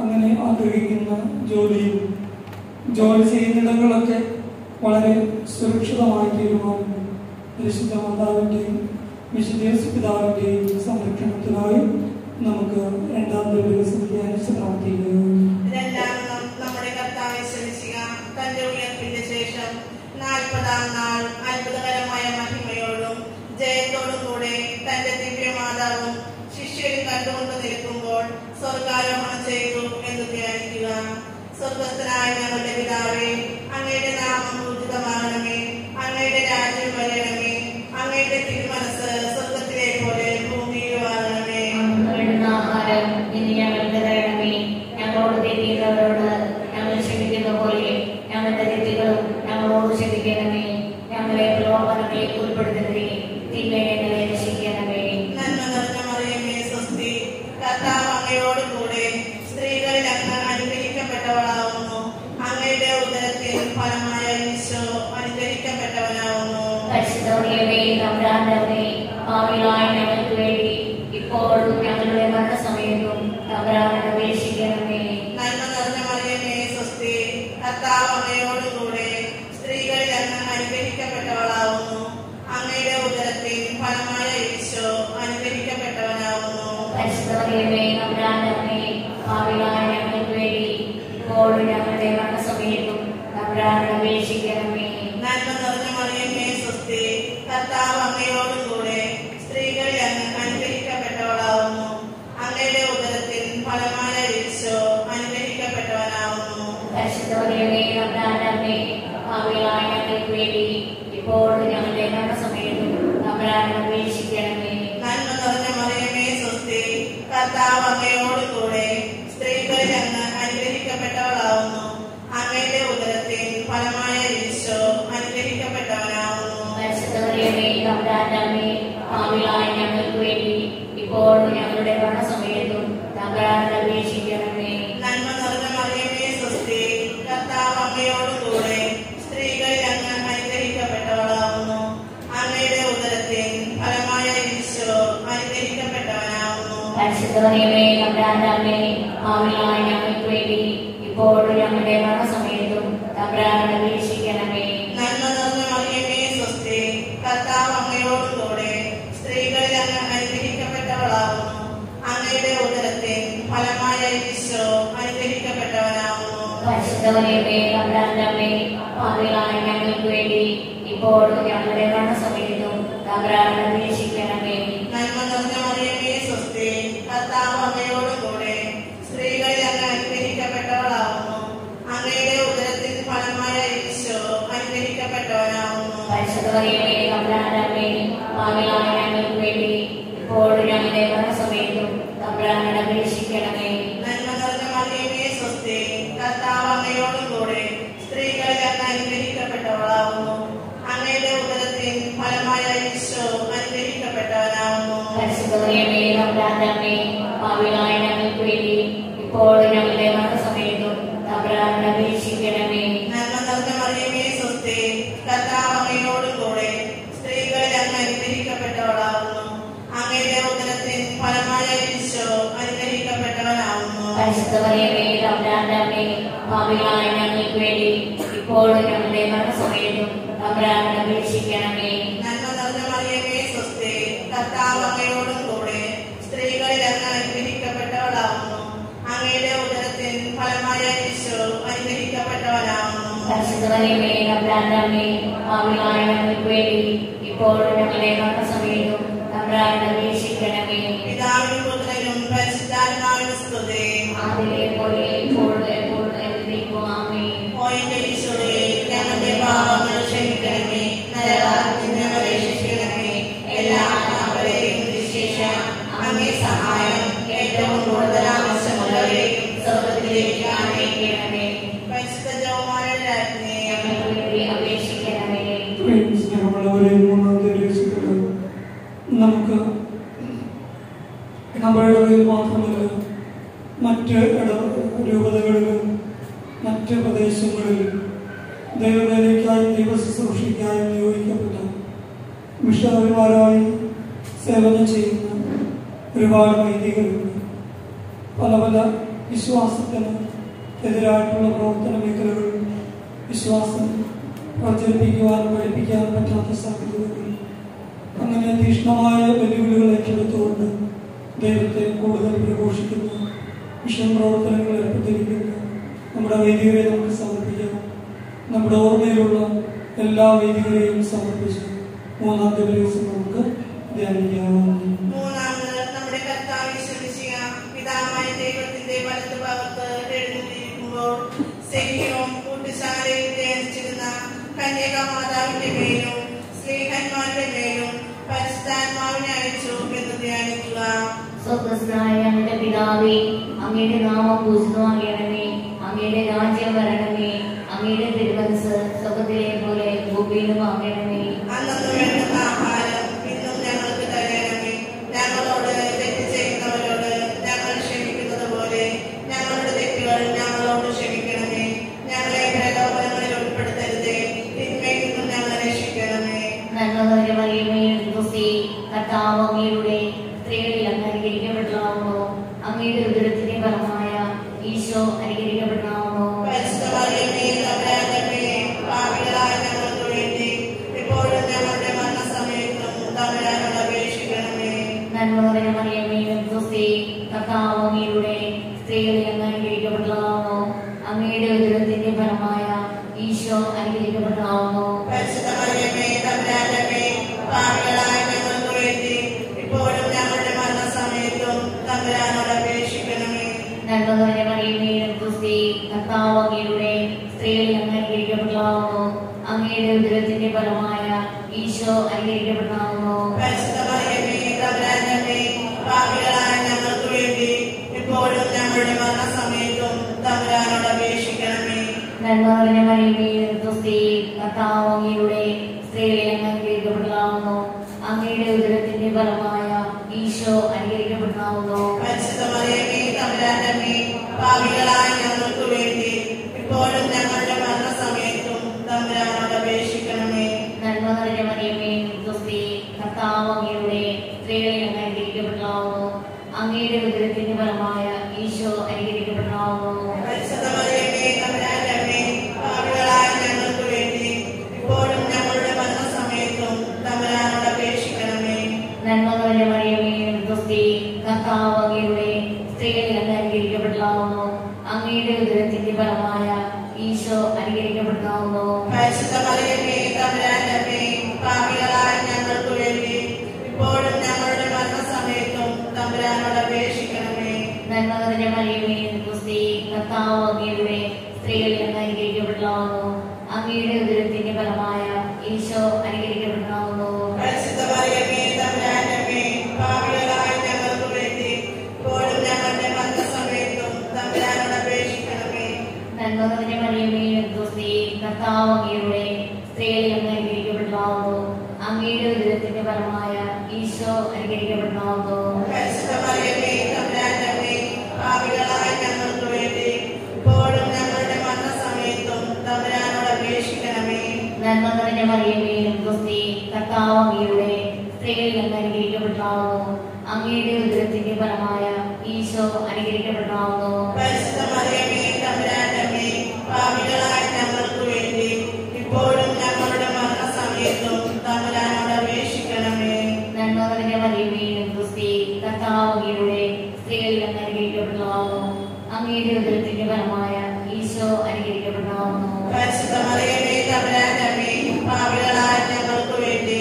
അങ്ങനെ ആഗ്രഹിക്കുന്ന ജോലിയും ജോലി ചെയ്യുന്നിടങ്ങളൊക്കെ വളരെ സുരക്ഷിതമായി തീരുമാനം പരിശുദ്ധ മാതാവിൻ്റെയും വിശുദ്ധ പിതാവിൻ്റെയും സംരക്ഷണത്തിനായി നമുക്ക് രണ്ടാം ദിവസം ധ്യാനിച്ച് പ്രാർത്ഥിക്കുക. നമ്മുടെ കർത്താവേ ശ്രമിക്കുക. തന്റെ ഉയർപ്പിന്റെ ശേഷം 40-ാം നാൾ അത്ഭുതകരമായ മഹിമയോടും ജയത്തോടും കൂടെ തന്റെ ദിവ്യമാതാവും ശിഷ്യരും കണ്ടുകൊണ്ട് നിൽക്കുമ്പോൾ സ്വർഗാരോഹണം ചെയ്തു എന്ന് ധ്യാനിക്കുക. സ്വർഗസ്ഥനായ ഞങ്ങളുടെ പിതാവേ, അങ്ങയുടെ നാമം പൂജിതമാകണമേ. അങ്ങയുടെ രാജ്യം വരണമേ. അങ്ങയുടെ തിരുമനസ് സ്വർഗത്തിലെ പോലെ ഭൂമിയിലും ആകണമേ. വേണ്ടുന്ന ആഹാരം ഇന്ന് ഞങ്ങൾക്ക് തരണമേ. ഞങ്ങളോട് തെറ്റിയുന്നവരോട് ഞങ്ങൾ ക്ഷമിക്കുന്ന പോലെ ഞങ്ങളുടെ തെറ്റുകളും ഞങ്ങളോട് ക്ഷമിക്കണമേ. ഞങ്ങളെ പ്രലോഭനങ്ങളിൽ ഉൾപ്പെടുത്തരുതേ, തിന്മയെ ഞങ്ങളെ രക്ഷിക്കണമേ. നന്മ നിറഞ്ഞ മറിയമേ, സ്വസ്തി. കർത്താവ് അങ്ങയോട് കൂടെ സ്ത്രീകളിൽ അങ്ങ് അനുഗ്രഹിക്കപ്പെട്ടവളാവുന്നു. അങ്ങയുടെ ഉദരത്തിൽ ഫലമായ ഈശോ അനുഗ്രഹിക്കപ്പെട്ടവനാവുന്നു. പരിശുദ്ധ മറിയമേ തമ്പുരാന്റെ അമ്മേ, പാപികളായ ഞങ്ങൾക്ക് വേണ്ടി ഇപ്പോഴും ഞങ്ങളുടെ മരണസമയത്തും തമ്പുരാനോട് അപേക്ഷിക്കണമേ. നന്മ നിറഞ്ഞ മറിയമേ, സ്വസ്തി. കർത്താവ് അങ്ങയോട് കൂടെ സ്ത്രീകളിൽ അങ്ങ് അനുഗ്രഹിക്കപ്പെട്ടവളാവുന്നു. അങ്ങയുടെ ഉദരത്തിൽ ഫലമായ ഈശോ അനുഗ്രഹിക്കപ്പെട്ടവനാവുന്നു. പരിശുദ്ധ മറിയമേ തമ്പുരാന്റെ അമ്മേ, പാപികളായ ഞങ്ങൾക്ക് വേണ്ടി ഇപ്പോഴും ഞങ്ങളുടെ മരണസമയത്തും തമ്പുരാനോട് അപേക്ഷിക്കണമേ. നന്മ നിറഞ്ഞ മറിയമേ, സ്വസ്തി. കർത്താവ് അങ്ങയോട് കൂടെ സ്ത്രീകളിൽ അങ്ങ് അനുഗ്രഹിക്കപ്പെട്ടവളാവുന്നു. അങ്ങയുടെ ഉദരത്തിൽ ഫലമായ ഈശോ അനുഗ്രഹിക്കപ്പെട്ടവനാവുന്നു. പരിശുദ്ധ മറിയമേ തമ്പുരാന്റെ അമ്മേ, പാപികളായ ഞങ്ങൾക്ക് വേണ്ടി ഇപ്പോഴും ഞങ്ങളുടെ മരണസമയത്തും തമ്പുരാനോട് അപേക്ഷിക്കണമേ. നന്മ നിറഞ്ഞ മറിയമേ, സ്വസ്തി. കർത്താവ് അങ്ങയോട് കൂടെ സ്ത്രീകളിൽ അങ്ങ് അനുഗ്രഹിക്കപ്പെട്ടവളാവുന്നു. അങ്ങയുടെ ഉദരത്തിൽ ഫലമായ ഈശോ അനുഗ്രഹിക്കപ്പെട്ടവനാവുന്നു. പരിശുദ്ധ മറിയമേ തമ്പുരാന്റെ അമ്മേ, പാപികളായ ഞങ്ങൾക്ക് വേണ്ടി ഇപ്പോഴും ഞങ്ങളുടെ മരണസമയത്തും തമ്പുരാനോട് അപേക്ഷിക്കണമേ. നന്മ നിറഞ്ഞ മറിയമേ, സ്വസ്തി. കർത്താവ് അങ്ങയോട് കൂടെ സ്ത്രീകളിൽ അങ്ങ് അനുഗ്രഹിക്കപ്പെട്ടവളാവുന്നു. അങ്ങയുടെ ഉദരത്തിൽ ഫലമായ ഈശോ അനുഗ്രഹിക്കപ്പെട്ടവനാവുന്നു. പരിശുദ്ധ മറിയമേ തമ്പുരാന്റെ അമ്മേ, പാപികളായ ഞങ്ങൾക്ക് വേണ്ടി ഇപ്പോഴും ഞങ്ങളുടെ മരണസമയത്തും തമ്പുരാനോട് അപേക്ഷിക്കണമേ. നന്മ നിറഞ്ഞ മറിയമേ, സ്വസ്തി. കർത്താവ് അങ്ങയോട് കൂടെ സ്ത്രീകളിൽ അങ്ങ് അനുഗ്രഹിക്കപ്പെട്ടവളാവുന്നു. അങ്ങയുടെ ഉദരത്തിൽ ഫലമായ ഈശോ അനുഗ്രഹിക്കപ്പെട്ടവനാവുന്നു. പരിശുദ്ധ മറിയമേ തമ്പുരാന്റെ അമ്മേ, പാപികളായ ഞങ്ങൾക്ക് വേണ്ടി ഇപ്പോഴും ഞങ്ങളുടെ മരണസമയത്തും തമ്പുരാനോട് അപേക്ഷിക്കണമേ. നന്മ നിറഞ്ഞ മറിയമേ, സ്വസ്തി. കർത്താവ് അങ്ങയോട് കൂടെ സ്ത്രീകളിൽ അങ്ങ് അനുഗ്രഹിക്കപ്പെട്ടവളാവുന്നു. അങ്ങയുടെ ഉദരത്തിൽ ഫലമായ ഈശോ അനുഗ്രഹിക്കപ്പെട്ടവനാവുന്നു. പരിശുദ്ധ മറിയമേ തമ്പുരാന്റെ അമ്മേ, പാപികളായ ഞങ്ങൾക്ക് വേണ്ടി ഇപ്പോഴും ഞങ്ങളുടെ മരണസമയത്തും തമ്പുരാനോട് അപേക്ഷിക്കണമേ. നന്മ നിറഞ്ഞ മറിയമേ, സ്വസ്തി. കർത്താവ് അങ്ങയോട് കൂടെ സ്ത്രീകളിൽ അങ്ങ് അനുഗ്രഹിക്കപ്പെട്ടവളാവുന്നു. അങ്ങയുടെ ഉദരത്തിൽ ഫലമായ ഈശോ അനുഗ്രഹിക്കപ്പെട്ടവനാവുന്നു. പരിശുദ്ധ മറിയമേ തമ്പുരാന്റെ അമ്മേ, പാപികളായ ഞങ്ങൾക്ക് വേണ്ടി ഇപ്പോൾ ഞങ്ങളുടെ മരണസമയത്തും തമ്പുരാനോട് അപേക്ഷിക്കണമേ. നന്മ നിറഞ്ഞ മറിയമേ സ്വസ്തി, കർത്താവ് അങ്ങയോടുകൂടെ സ്ത്രീകളിൽ അങ്ങ് അനുഗ്രഹിക്കപ്പെട്ടവളാവുന്നു. അങ്ങയുടെ ഉദരത്തിൻ ഫലമായ ഈശോ അനുഗ്രഹിക്കപ്പെട്ടവനാവുന്നു. പരിശുദ്ധ മറിയമേ തമ്പുരാന്റെ അമ്മേ, പാപികളായ ഞങ്ങൾക്ക് വേണ്ടി ഇപ്പോഴും ഞങ്ങളുടെ മരണസമയത്തും തമ്പുരാനോട് അപേക്ഷിക്കണമേ. നന്മ നിറഞ്ഞ മറിയമേ സ്വസ്തി, കർത്താവ് അങ്ങയോടുകൂടെ സ്ത്രീകളിൽ അങ്ങ് അനുഗ്രഹിക്കപ്പെട്ടവളാവുന്നു. അങ്ങയുടെ ഉദരത്തിൻ ഫലമായ ഈശോ അനുഗ്രഹിക്കപ്പെട്ടവനാവുന്നു. പരിശുദ്ധ മറിയമേ തമ്പുരാന്റെ അമ്മേ, പാപികളായ ഞങ്ങൾക്ക് വേണ്ടി ഇപ്പോഴും ഞങ്ങളുടെ മരണസമയത്തും തമ്പുരാനോട് അപേക്ഷിക്കണമേ. പിതാവിനും പുത്രനും പരിശുദ്ധാത്മാവിനും സ്തുതി. ആദിയിലെ പോലെ ഇപ്പോഴും എപ്പോഴും എന്നേക്കും ആമേൻ. ഓ എന്റെ ഈശോയെ, ഞങ്ങളുടെ പാപങ്ങൾ ക്ഷമിക്കണമേ, നരകാഗ്നിയിൽ ഞങ്ങളെ രക്ഷിക്കണമേ. എല്ലാ ആത്മാക്കളെയും വിശേഷ അങ്ങേ സഹായം ഏറ്റവും കൂടുതൽ ആവശ്യമുള്ളവരെയും സ്വർഗ്ഗത്തിലേക്ക് അയക്കണമേ. പരിശുദ്ധ ജപമാലയുടെ രാജ്ഞിയെ ഞങ്ങൾക്ക് വേണ്ടി അപേക്ഷിക്കണമേ. സ്നേഹമുള്ളവരെ, മൂന്നാമത്തെ രക്ഷിക്കണം. നമുക്ക് നമ്മളുടെ മാത്രമല്ല, മറ്റ് രൂപതകളിലും മറ്റ് പ്രദേശങ്ങളിലും ദൈവവേലയ്ക്കായും ദൈവശുശ്രൂഷയ്ക്കായും നിയോഗിക്കപ്പെട്ട മിഷണറിമാരായി സേവനം ചെയ്യുന്ന ഒരുപാട് വൈദികരുണ്ട്. പല പല വിശ്വാസത്തിന് എതിരായിട്ടുള്ള പ്രവർത്തന മേഖലകളിൽ വിശ്വാസം പ്രചരിപ്പിക്കുവാനും പഠിപ്പിക്കാനും പറ്റാത്ത സാഹചര്യങ്ങളിൽ അങ്ങനെ തീക്ഷ്ണമായ വെല്ലുവിളികൾ ഏറ്റെടുത്തുകൊണ്ട് ദൈവത്തെ കൂടുതൽ പ്രഘോഷിക്കുന്ന മിഷൻ പ്രവർത്തനങ്ങൾ ഏർപ്പെട്ടിരിക്കുന്ന നമ്മുടെ വൈദികരെ നമുക്ക് സമർപ്പിക്കാം. നമ്മുടെ ഓർമ്മയിലുള്ള എല്ലാ വൈദികരെയും സമർപ്പിച്ച് മൂന്നാമത്തെ ദിവസം നമുക്ക് ധ്യാനിക്കാം. മൂന്നാമത് നമ്മുടെ കർത്താവ് യേശുമിശിഹ പിതാവായ ദൈവത്തിന്റെ വലതുഭാഗത്ത് എഴുന്നേൽക്കുമ്പോൾ സെഹിയോൻ കൂട്ടുശാലയിൽ ധ്യാനിച്ചിരുന്ന കന്യകാമാതാവിന്റെ മേലും സ്നേഹന്മാരുടെ മേലും പരിശുദ്ധാത്മാവിനെ അയച്ചു എന്ന് ധ്യാനിക്കുക. സ്വർഗ്ഗസ്ഥനായ ഞങ്ങളുടെ പിതാവേ, അങ്ങയുടെ നാമം പൂജിതമാകണമേ. അങ്ങയുടെ രാജ്യം വരണമേ. അങ്ങയുടെ തിരുമനസ്സ് സ്വർഗ്ഗത്തിലെ പോലെ ഭൂമിയിലും ആകണമേ. അന്നു വേണ്ടുന്ന ആഹാരം ഇന്നും ഞങ്ങൾക്ക് തരണമേ. ഞങ്ങളോട് തെറ്റ് ചെയ്യുന്നവരോട് ഞങ്ങൾ ക്ഷമിക്കുന്നത് പോലെ ഞങ്ങളുടെ തെറ്റുകൾ ഞങ്ങളോട് ക്ഷമിക്കണമേ. ഞങ്ങളെ പ്രലോഭനങ്ങളിൽ ഉൾപ്പെടുത്തരുതേ, തിന്മയിൽ നിന്നും ഞങ്ങളെ രക്ഷിക്കണമേ. നന്മ നിറഞ്ഞ മറിയമേ സ്വസ്തി, കർത്താവ് അങ്ങയുടെ സ്ത്രീകളിൽ അങ്ങ് അനുഗ്രഹിക്കപ്പെട്ടതാവുന്നു. അങ്ങയുടെ ഉദരത്തിന്റെ ഫലമായ ഈശോ അനുഗ്രഹിക്കപ്പെട്ടതാവുന്നു. പരിശുദ്ധ മറിയമേ തമ്പുരാന്റെ അമ്മേ, പാപികളായ ഞങ്ങൾക്ക് വേണ്ടി ഇപ്പോഴും ഞങ്ങളുടെ മരണസമയത്തും തമ്പുരാനോട് അപേക്ഷിക്കണമേ. നന്മ നിറഞ്ഞ മറിയമേ സ്വസ്തി, കർത്താവ് അങ്ങയുടെ സ്ത്രീകളിൽ അങ്ങ് അനുഗ്രഹിക്കപ്പെട്ടതാവുന്നു. അങ്ങയുടെ ഉദരത്തിന്റെ ഫലമായ ഈശോ അനുഗ്രഹിക്കപ്പെട്ടതാവുന്നു. പരിശുദ്ധ മറിയമേ തമ്പുരാന്റെ അമ്മേ, പാപികളായ ഞങ്ങൾക്ക് വേണ്ടി ഇപ്പോഴും ഞങ്ങളുടെ മരണസമയത്തും തമ്പുരാനോട് അപേക്ഷിക്കണമേ. നന്മ നിറഞ്ഞ മറിയമേ സ്വസ്തി, കർത്താവ് അങ്ങയുടെ സ്ത്രീകളിൽ അങ്ങ് അനുഗ്രഹിക്കപ്പെട്ടതാവുന്നു. അങ്ങയുടെ ഉദരത്തിന്റെ ഫലമായ ഈശോ അനുഗ്രഹിക്കപ്പെട്ടതാവുന്നു. പരിശുദ്ധ മറിയമേ തമ്പുരാന്റെ അമ്മേ, പാപികളായ ഞങ്ങൾക്ക് വേണ്ടി ഇപ്പോഴും ഞങ്ങളുടെ മരണസമയത്തും തമ്പുരാനോട് അപേക്ഷിക്കണമേ. നന്മ നിറഞ്ഞ മറിയമേ സ്വസ്തി, കർത്താവ് അങ്ങയുടെ സ്ത്രീകളിൽ അങ്ങ് അനുഗ്രഹിക്കപ്പെട്ടതാവുന്നു. അങ്ങയുടെ ഉദരത്തിന്റെ ഫലമായ ഈശോ അനുഗ്രഹിക്കപ്പെട്ടതാവുന്നു. പരിശുദ്ധ മറിയമേ തമ്പുരാന്റെ അമ്മേ, പാപികളായ ഞങ്ങൾക്ക് വേണ്ടി ഇപ്പോഴും ഞങ്ങളുടെ മരണസമയത്തും തമ്പുരാനോട് അപേക്ഷിക്കണമേ. നന്മ നിറഞ്ഞ മറിയമേ സ്വസ്തി, കർത്താവ് അങ്ങയുടെ സ്ത്രീകളിൽ അങ്ങ് അനുഗ്രഹിക്കപ്പെട്ടതാവുന്നു. അങ്ങയുടെ ഉദരത്തിന്റെ ഫലമായ ഈശോ അനുഗ്രഹിക്കപ്പെട്ടതാവുന്നു. പരിശുദ്ധ മറിയമേ തമ്പുരാന്റെ അമ്മേ, പാപികളായ ഞങ്ങൾക്ക് വേണ്ടി ഇപ്പോഴും ഞങ്ങളുടെ മരണസമയത്തും തമ്പുരാനോട് അപേക്ഷിക്കണമേ. നന്മ നിറഞ്ഞ മറിയമേ സ്വസ്തി, കർത്താവ് അങ്ങയുടെ സ്ത്രീകളിൽ അങ്ങ് അനുഗ്രഹിക്കപ്പെട്ടതാവുന്നു. അങ്ങയുടെ ഉദരത്തിന്റെ ഫലമായ ഈശോ അനുഗ്രഹിക്കപ്പെട്ടതാവുന്നു. പരിശുദ്ധ മറിയമേ തമ്പുരാന്റെ അമ്മേ, പാപികളായ ഞങ്ങൾക്ക് വേണ്ടി ഇപ്പോഴും ഞങ്ങളുടെ മരണസമയത്തും തമ്പുരാനോട് അപേക്ഷിക്കണമേ. നന്മ നിറഞ്ഞ മറിയമേ സ്വസ്തി, കർത്താവ് അങ്ങയുടെ സ്ത്രീകളിൽ അങ്ങ് അനുഗ്രഹിക്കപ്പെട്ടതാവുന്നു. അങ്ങയുടെ ഉദരത്തിന്റെ ഫലമായ ഈശോ അനുഗ്രഹിക്കപ്പെട്ടതാവുന്നു. പരിശുദ്ധ മറിയമേ തമ്പുരാന്റെ അമ്മേ, പാപികളായ ഞങ്ങൾക്ക് വേണ്ടി ഇപ്പോഴും ഞങ്ങളുടെ മരണസമയത്തും തമ്പുരാനോട് അപേക്ഷിക്കണമേ. നന്മ നിറഞ്ഞ മറിയമേ സ്വസ്തി, കർത്താവ് അങ്ങയുടെ സ്ത്രീകളിൽ അങ്ങ് അനുഗ്രഹിക്കപ്പെട്ടതാവുന്നു. അങ്ങയുടെ ഉദരത്തിന്റെ ഫലമായ ഈശോ അനുഗ്രഹിക്കപ്പെട്ടതാവുന്നു. പരിശുദ്ധ മറിയമേ തമ്പുരാന്റെ അമ്മേ, പാപികളായ ഞങ്ങൾക്ക് മറിയമേ ക്രിസ്തി കർത്താവ് അങ്ങയുടെ സ്ത്രീകളിൽ അങ്ങ് അനുഗ്രഹിക്കപ്പെട്ടാവുന്നു. അങ്ങയുടെ ഉദരത്തിന്റെ ഫലമായ ഈശോ അനുഗ്രഹിക്കപ്പെട്ടാവുന്നു. പരിശുദ്ധ മറിയമേ തമ്പുരാന്റെ അമ്മേ, പാപികളായ ഞങ്ങൾക്ക് വേണ്ടി ഇപ്പോഴും ഞങ്ങളുടെ മരണസമയത്തും തമ്പുരാനോട് അപേക്ഷിക്കണമേ. നന്മ നിറഞ്ഞ മറിയമേ ക്രിസ്തി കർത്താവ് അങ്ങയുടെ സ്ത്രീകളിൽ അങ്ങ് അനുഗ്രഹിക്കപ്പെട്ടാവുന്നു. അങ്ങയുടെ ഉദരത്തിന്റെ ഫലമായ ഈശോ അനുഗ്രഹിക്കപ്പെട്ടാവുന്നു. പരിശുദ്ധ മറിയമേ തമ്പുരാന്റെ അമ്മേ, പാപികളായ ഞങ്ങൾക്ക് വേണ്ടി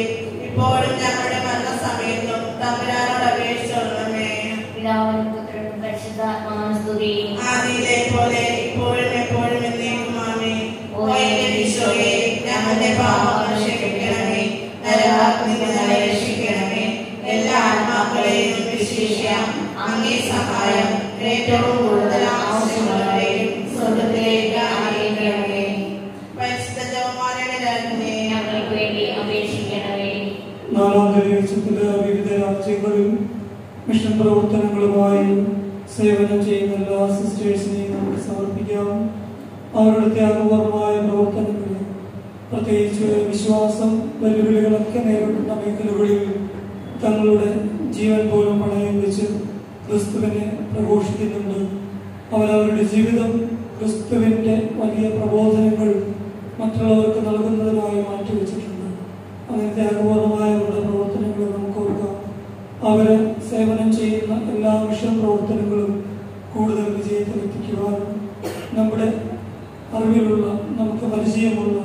ഇപ്പോഴും ഞങ്ങളുടെ മരണസമയത്തും തമ്പുരാനോട് അപേക്ഷിച്ചോളണമേ. പിതാവിനും പുത്രനും പരിശുദ്ധാത്മാവിനും സ്തുതി. ആദിയിലെ പോലെ ഇപ്പോഴും എപ്പോഴും എന്നേക്കും ആമേൻ. ഓ എന്റെ ഈശോയെ, ഞങ്ങളുടെ പാപങ്ങൾ ക്ഷമിക്കണമേ, നരകാഗ്നിയിൽ നിന്ന് രക്ഷിക്കണമേ. എല്ലാ ആത്മാക്കളെയും വിശേഷിച്ച അങ്ങേ സഹായം ഏറ്റവും കൂടുതൽ ആവശ്യമുള്ളവരെയും സ്വർഗ്ഗത്തിലേക്ക് ആനയിക്കണമേ. പരിശുദ്ധ ജപമാലയുടെ രാജ്ഞിയെ ഞങ്ങൾക്ക് വേണ്ടി അപേക്ഷിക്കണമേ. നാലാം ദിവസത്തിലെ വിവിധ രാജ്യങ്ങളിൽ മിഷൻ പ്രവർത്തനങ്ങളുമായി സേവനം ചെയ്യുന്ന എല്ലാ സിസ്റ്റേഴ്സിനെയും നമുക്ക് സമർപ്പിക്കാം. അവരുടെ ത്യാഗപരമായ പ്രവർത്തനങ്ങളിൽ പ്രത്യേകിച്ച് വിശ്വാസം വെല്ലുവിളികളൊക്കെ നേരിടുന്ന മേഖലകളിൽ തങ്ങളുടെ ജീവൻ പോലും പണയം വെച്ച് ക്രിസ്തുവിനെ പ്രഘോഷിക്കുന്നുണ്ട്. അവരവരുടെ ജീവിതം ക്രിസ്തുവിൻ്റെ വലിയ പ്രബോധനങ്ങൾ മറ്റുള്ളവർക്ക് നൽകുന്നതിനായി മാറ്റിവെച്ചിട്ടുണ്ട്. അങ്ങനെ ത്യാഗപൂർണമായ അവരുടെ പ്രവർത്തനങ്ങൾ നമുക്ക് ഓർക്കാം. അവര് സേവനം ചെയ്യുന്ന എല്ലാ മിഷൻ പ്രവർത്തനങ്ങളും കൂടുതൽ വിജയത്തിലെത്തിക്കുവാനും നമ്മുടെ അറിവിലുള്ള നമുക്ക് പരിചയമുള്ള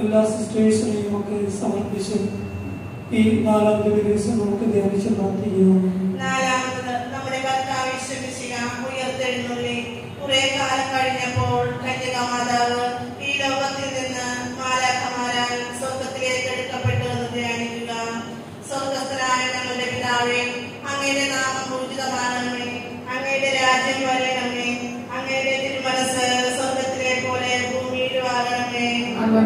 എല്ലാ സിസ്റ്റേഴ്സിനെയും ഒക്കെ സമർപ്പിച്ച് ഈ നാലാം ദിവസം നമുക്ക് ധ്യാനിച്ച് പ്രാർത്ഥിക്കുക. നാലാമത് നമ്മുടെ കർത്താവ് വിശ്വസിക്കുക ഉയർത്തെഴുന്നള്ളി. കുറെ കാലം കഴിഞ്ഞപ്പോൾ കന്യകാമാതാവ് ഈ ലോകത്തിൽ നിന്ന് മാലാഖമാരാൽ സ്വർഗത്തിലേക്ക് എടുക്കപ്പെട്ടു എന്ന് ധ്യാനിക്കുക. സ്വർഗസ്ഥനായ ഞങ്ങളുടെ പിതാവേ, അങ്ങയുടെ നാമം പൂജിതമാകണമേ, അങ്ങയുടെ രാജ്യം വരണമേ, അങ്ങയുടെ തിരുമനസ് സ്വർഗത്തിലെ പോലെ ഭൂമിയിലും ആകണമേ. അന്നു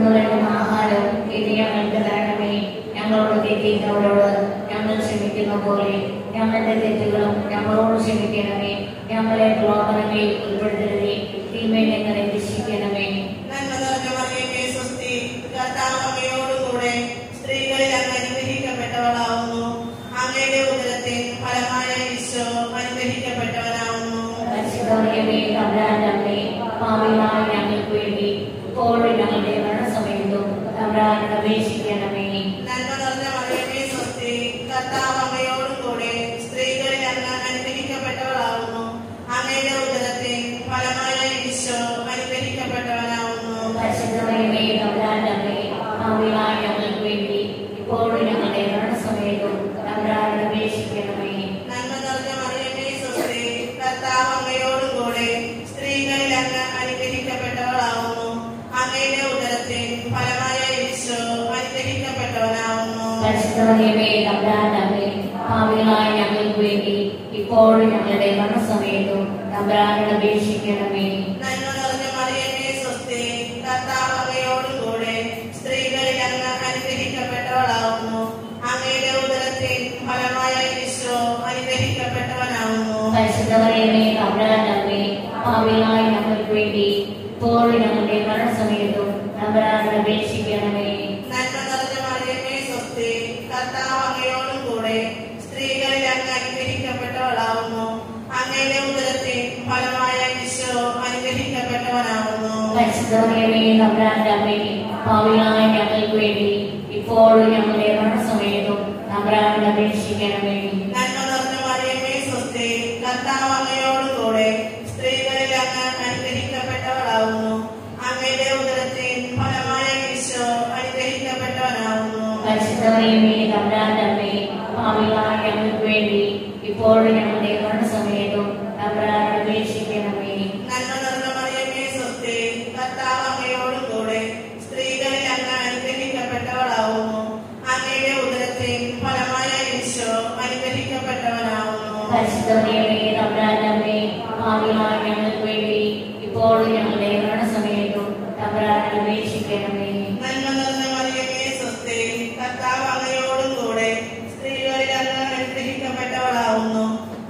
ആഹാരം ഇത് ഞങ്ങൾക്ക് തരണമേ. ഞങ്ങളോട് തെറ്റിക്കുന്നവരോട് ഞങ്ങൾ ക്ഷമിക്കുന്ന പോലെ ഞങ്ങളുടെ തെറ്റുകളും ഞങ്ങളോട് ക്ഷമിക്കണമേ. ഞങ്ങളെ പ്രലോഭനങ്ങളിൽ ഉൾപ്പെടുത്തരുതേ, തിന്മയിൽ ഞങ്ങളെ രക്ഷിക്കണമേ. നന്മ നിറഞ്ഞ മറിയമേ സ്വസ്തി, കർത്താവ് അങ്ങയോടുകൂടെ സ്ത്രീകളിൽ അങ്ങ് അനുഗ്രഹിക്കപ്പെട്ടവളാവുന്നു. അങ്ങയുടെ ഉദരത്തിൻ ഫലമായ ഈശോ അനുഗ്രഹിക്കപ്പെട്ടവനാവുന്നു. പരിശുദ്ധ മറിയമേ തമ്പുരാന്റെ അമ്മേ, പാപികളായ ഞങ്ങൾക്ക് വേണ്ടി ഇപ്പോഴും ഞങ്ങളുടെ മരണസമയത്തും തമ്പുരാനോട് അപേക്ഷിക്കണമേ. നന്മ നിറഞ്ഞ മറിയമേ സ്വസ്തി, കർത്താവ് അങ്ങയോടുകൂടെ സ്ത്രീകളിൽ അങ്ങ് അനുഗ്രഹിക്കപ്പെട്ടവളാവുന്നു. അങ്ങയുടെ ഉദരത്തിൻ ഫലമായ ഈശോ അനുഗ്രഹിക്കപ്പെട്ടവനാവുന്നു. പരിശുദ്ധ മറിയമേ തമ്പുരാന്റെ അമ്മേ, പാപികളായ ഞങ്ങൾക്ക് വേണ്ടി ഇപ്പോഴും ഞങ്ങളുടെ മരണസമയത്തും തമ്പുരാനോട് അപേക്ഷിക്കണമേ. നന്മ നിറഞ്ഞ മറിയമേ സ്വസ്തി, കർത്താവ് അങ്ങയോടുകൂടെ സ്ത്രീകളിൽ അങ്ങ് അനുഗ്രഹിക്കപ്പെട്ടവളാവുന്നു. അങ്ങയുടെ ഉദരത്തിൻ ഫലമായ ഈശോ അനുഗ്രഹിക്കപ്പെട്ടവനാവുന്നു. പരിശുദ്ധ മറിയമേ തമ്പുരാന്റെ അമ്മേ, പാപികളായ ഞങ്ങൾക്ക് വേണ്ടി ഇപ്പോഴും ഞങ്ങളുടെ മരണസമയത്തും തമ്പുരാനോട് അപേക്ഷിക്കണമേ. നന്മ നിറഞ്ഞ മറിയമേ സ്വസ്തി, കർത്താവ് അങ്ങയോടുകൂടെ സ്ത്രീകളിൽ അങ്ങ് അനുഗ്രഹിക്കപ്പെട്ടവളാവുന്നു. അങ്ങയുടെ ഉദരത്തിൻ ഫലമായ ഈശോ അനുഗ്രഹിക്കപ്പെട്ടവനാവുന്നു. പരിശുദ്ധ മറിയമേ തമ്പുരാന്റെ അമ്മേ, പാപികളായ ഞങ്ങൾക്ക് വേണ്ടി ഇപ്പോഴും ഞങ്ങളുടെ മരണസമയത്തും തമ്പുരാനോട് അപേക്ഷിക്കണമേ. നന്മ നിറഞ്ഞ മറിയമേ സ്വസ്തി, കർത്താവ് അങ്ങയോടുകൂടെ സ്ത്രീകളിൽ അങ്ങ് അനുഗ്രഹിക്കപ്പെട്ടവളാവുന്നു. അങ്ങയുടെ ഉദരത്തിൻ ഫലമായ ഈശോ അനുഗ്രഹിക്കപ്പെട്ടവനാവുന്നു. പരിശുദ്ധ മറിയമേ തമ്പുരാന്റെ അമ്മേ, പാപികളായ ഞങ്ങൾക്ക് വേണ്ടി ഇപ്പോഴും ഞങ്ങളുടെ മരണസമയത്തും തമ്പുരാനോട് അപേക്ഷിക്കണമേ. നന്മ നിറഞ്ഞ മറിയമേ സ്വസ്തി, കർത്താവ് അങ്ങയോടുകൂടെ സ്ത്രീകളിൽ അങ്ങ് അനുഗ്രഹിക്കപ്പെട്ടവളാവുന്നു. അങ്ങയുടെ ഉദരത്തിൻ ഫലമായ ഈശോ അനുഗ്രഹിക്കപ്പെട്ടവനാവുന്നു. പരിശുദ്ധ മറിയമേ തമ്പുരാന്റെ അമ്മേ, പാപികളായ ഞങ്ങൾക്ക് വേണ്ടി ഇപ്പോഴും ഞങ്ങളുടെ മരണസമയത്തും തമ്പുരാനോട് അപേക്ഷിക്കണമേ. നന്മ നിറഞ്ഞ മറിയമേ സ്വസ്തി, കർത്താവ് അങ്ങയോടുകൂടെ സ്ത്രീകളിൽ അങ്ങ് അനുഗ്രഹിക്കപ്പെട്ടവളാവുന്നു. അങ്ങയുടെ ഉദരത്തിൻ ഫലമായ ഈശോ അനുഗ്രഹിക്കപ്പെട്ടവനാവുന്നു. പരിശുദ്ധ മറിയമേ തമ്പുരാന്റെ അമ്മേ, പാപികളായ ഞങ്ങൾക്ക് വേണ്ടി ഇപ്പോഴും ഞങ്ങളുടെ മരണസമയത്തും തമ്പുരാനോട് അപേക്ഷിക്കണമേ. നന്മ നിറഞ്ഞ മറിയമേ സ്വസ്തി, കർത്താവ് അങ്ങയോടുകൂടെ സ്ത്രീകളിൽ അങ്ങ് അനുഗ്രഹിക്കപ്പെട്ടവളാവുന്നു.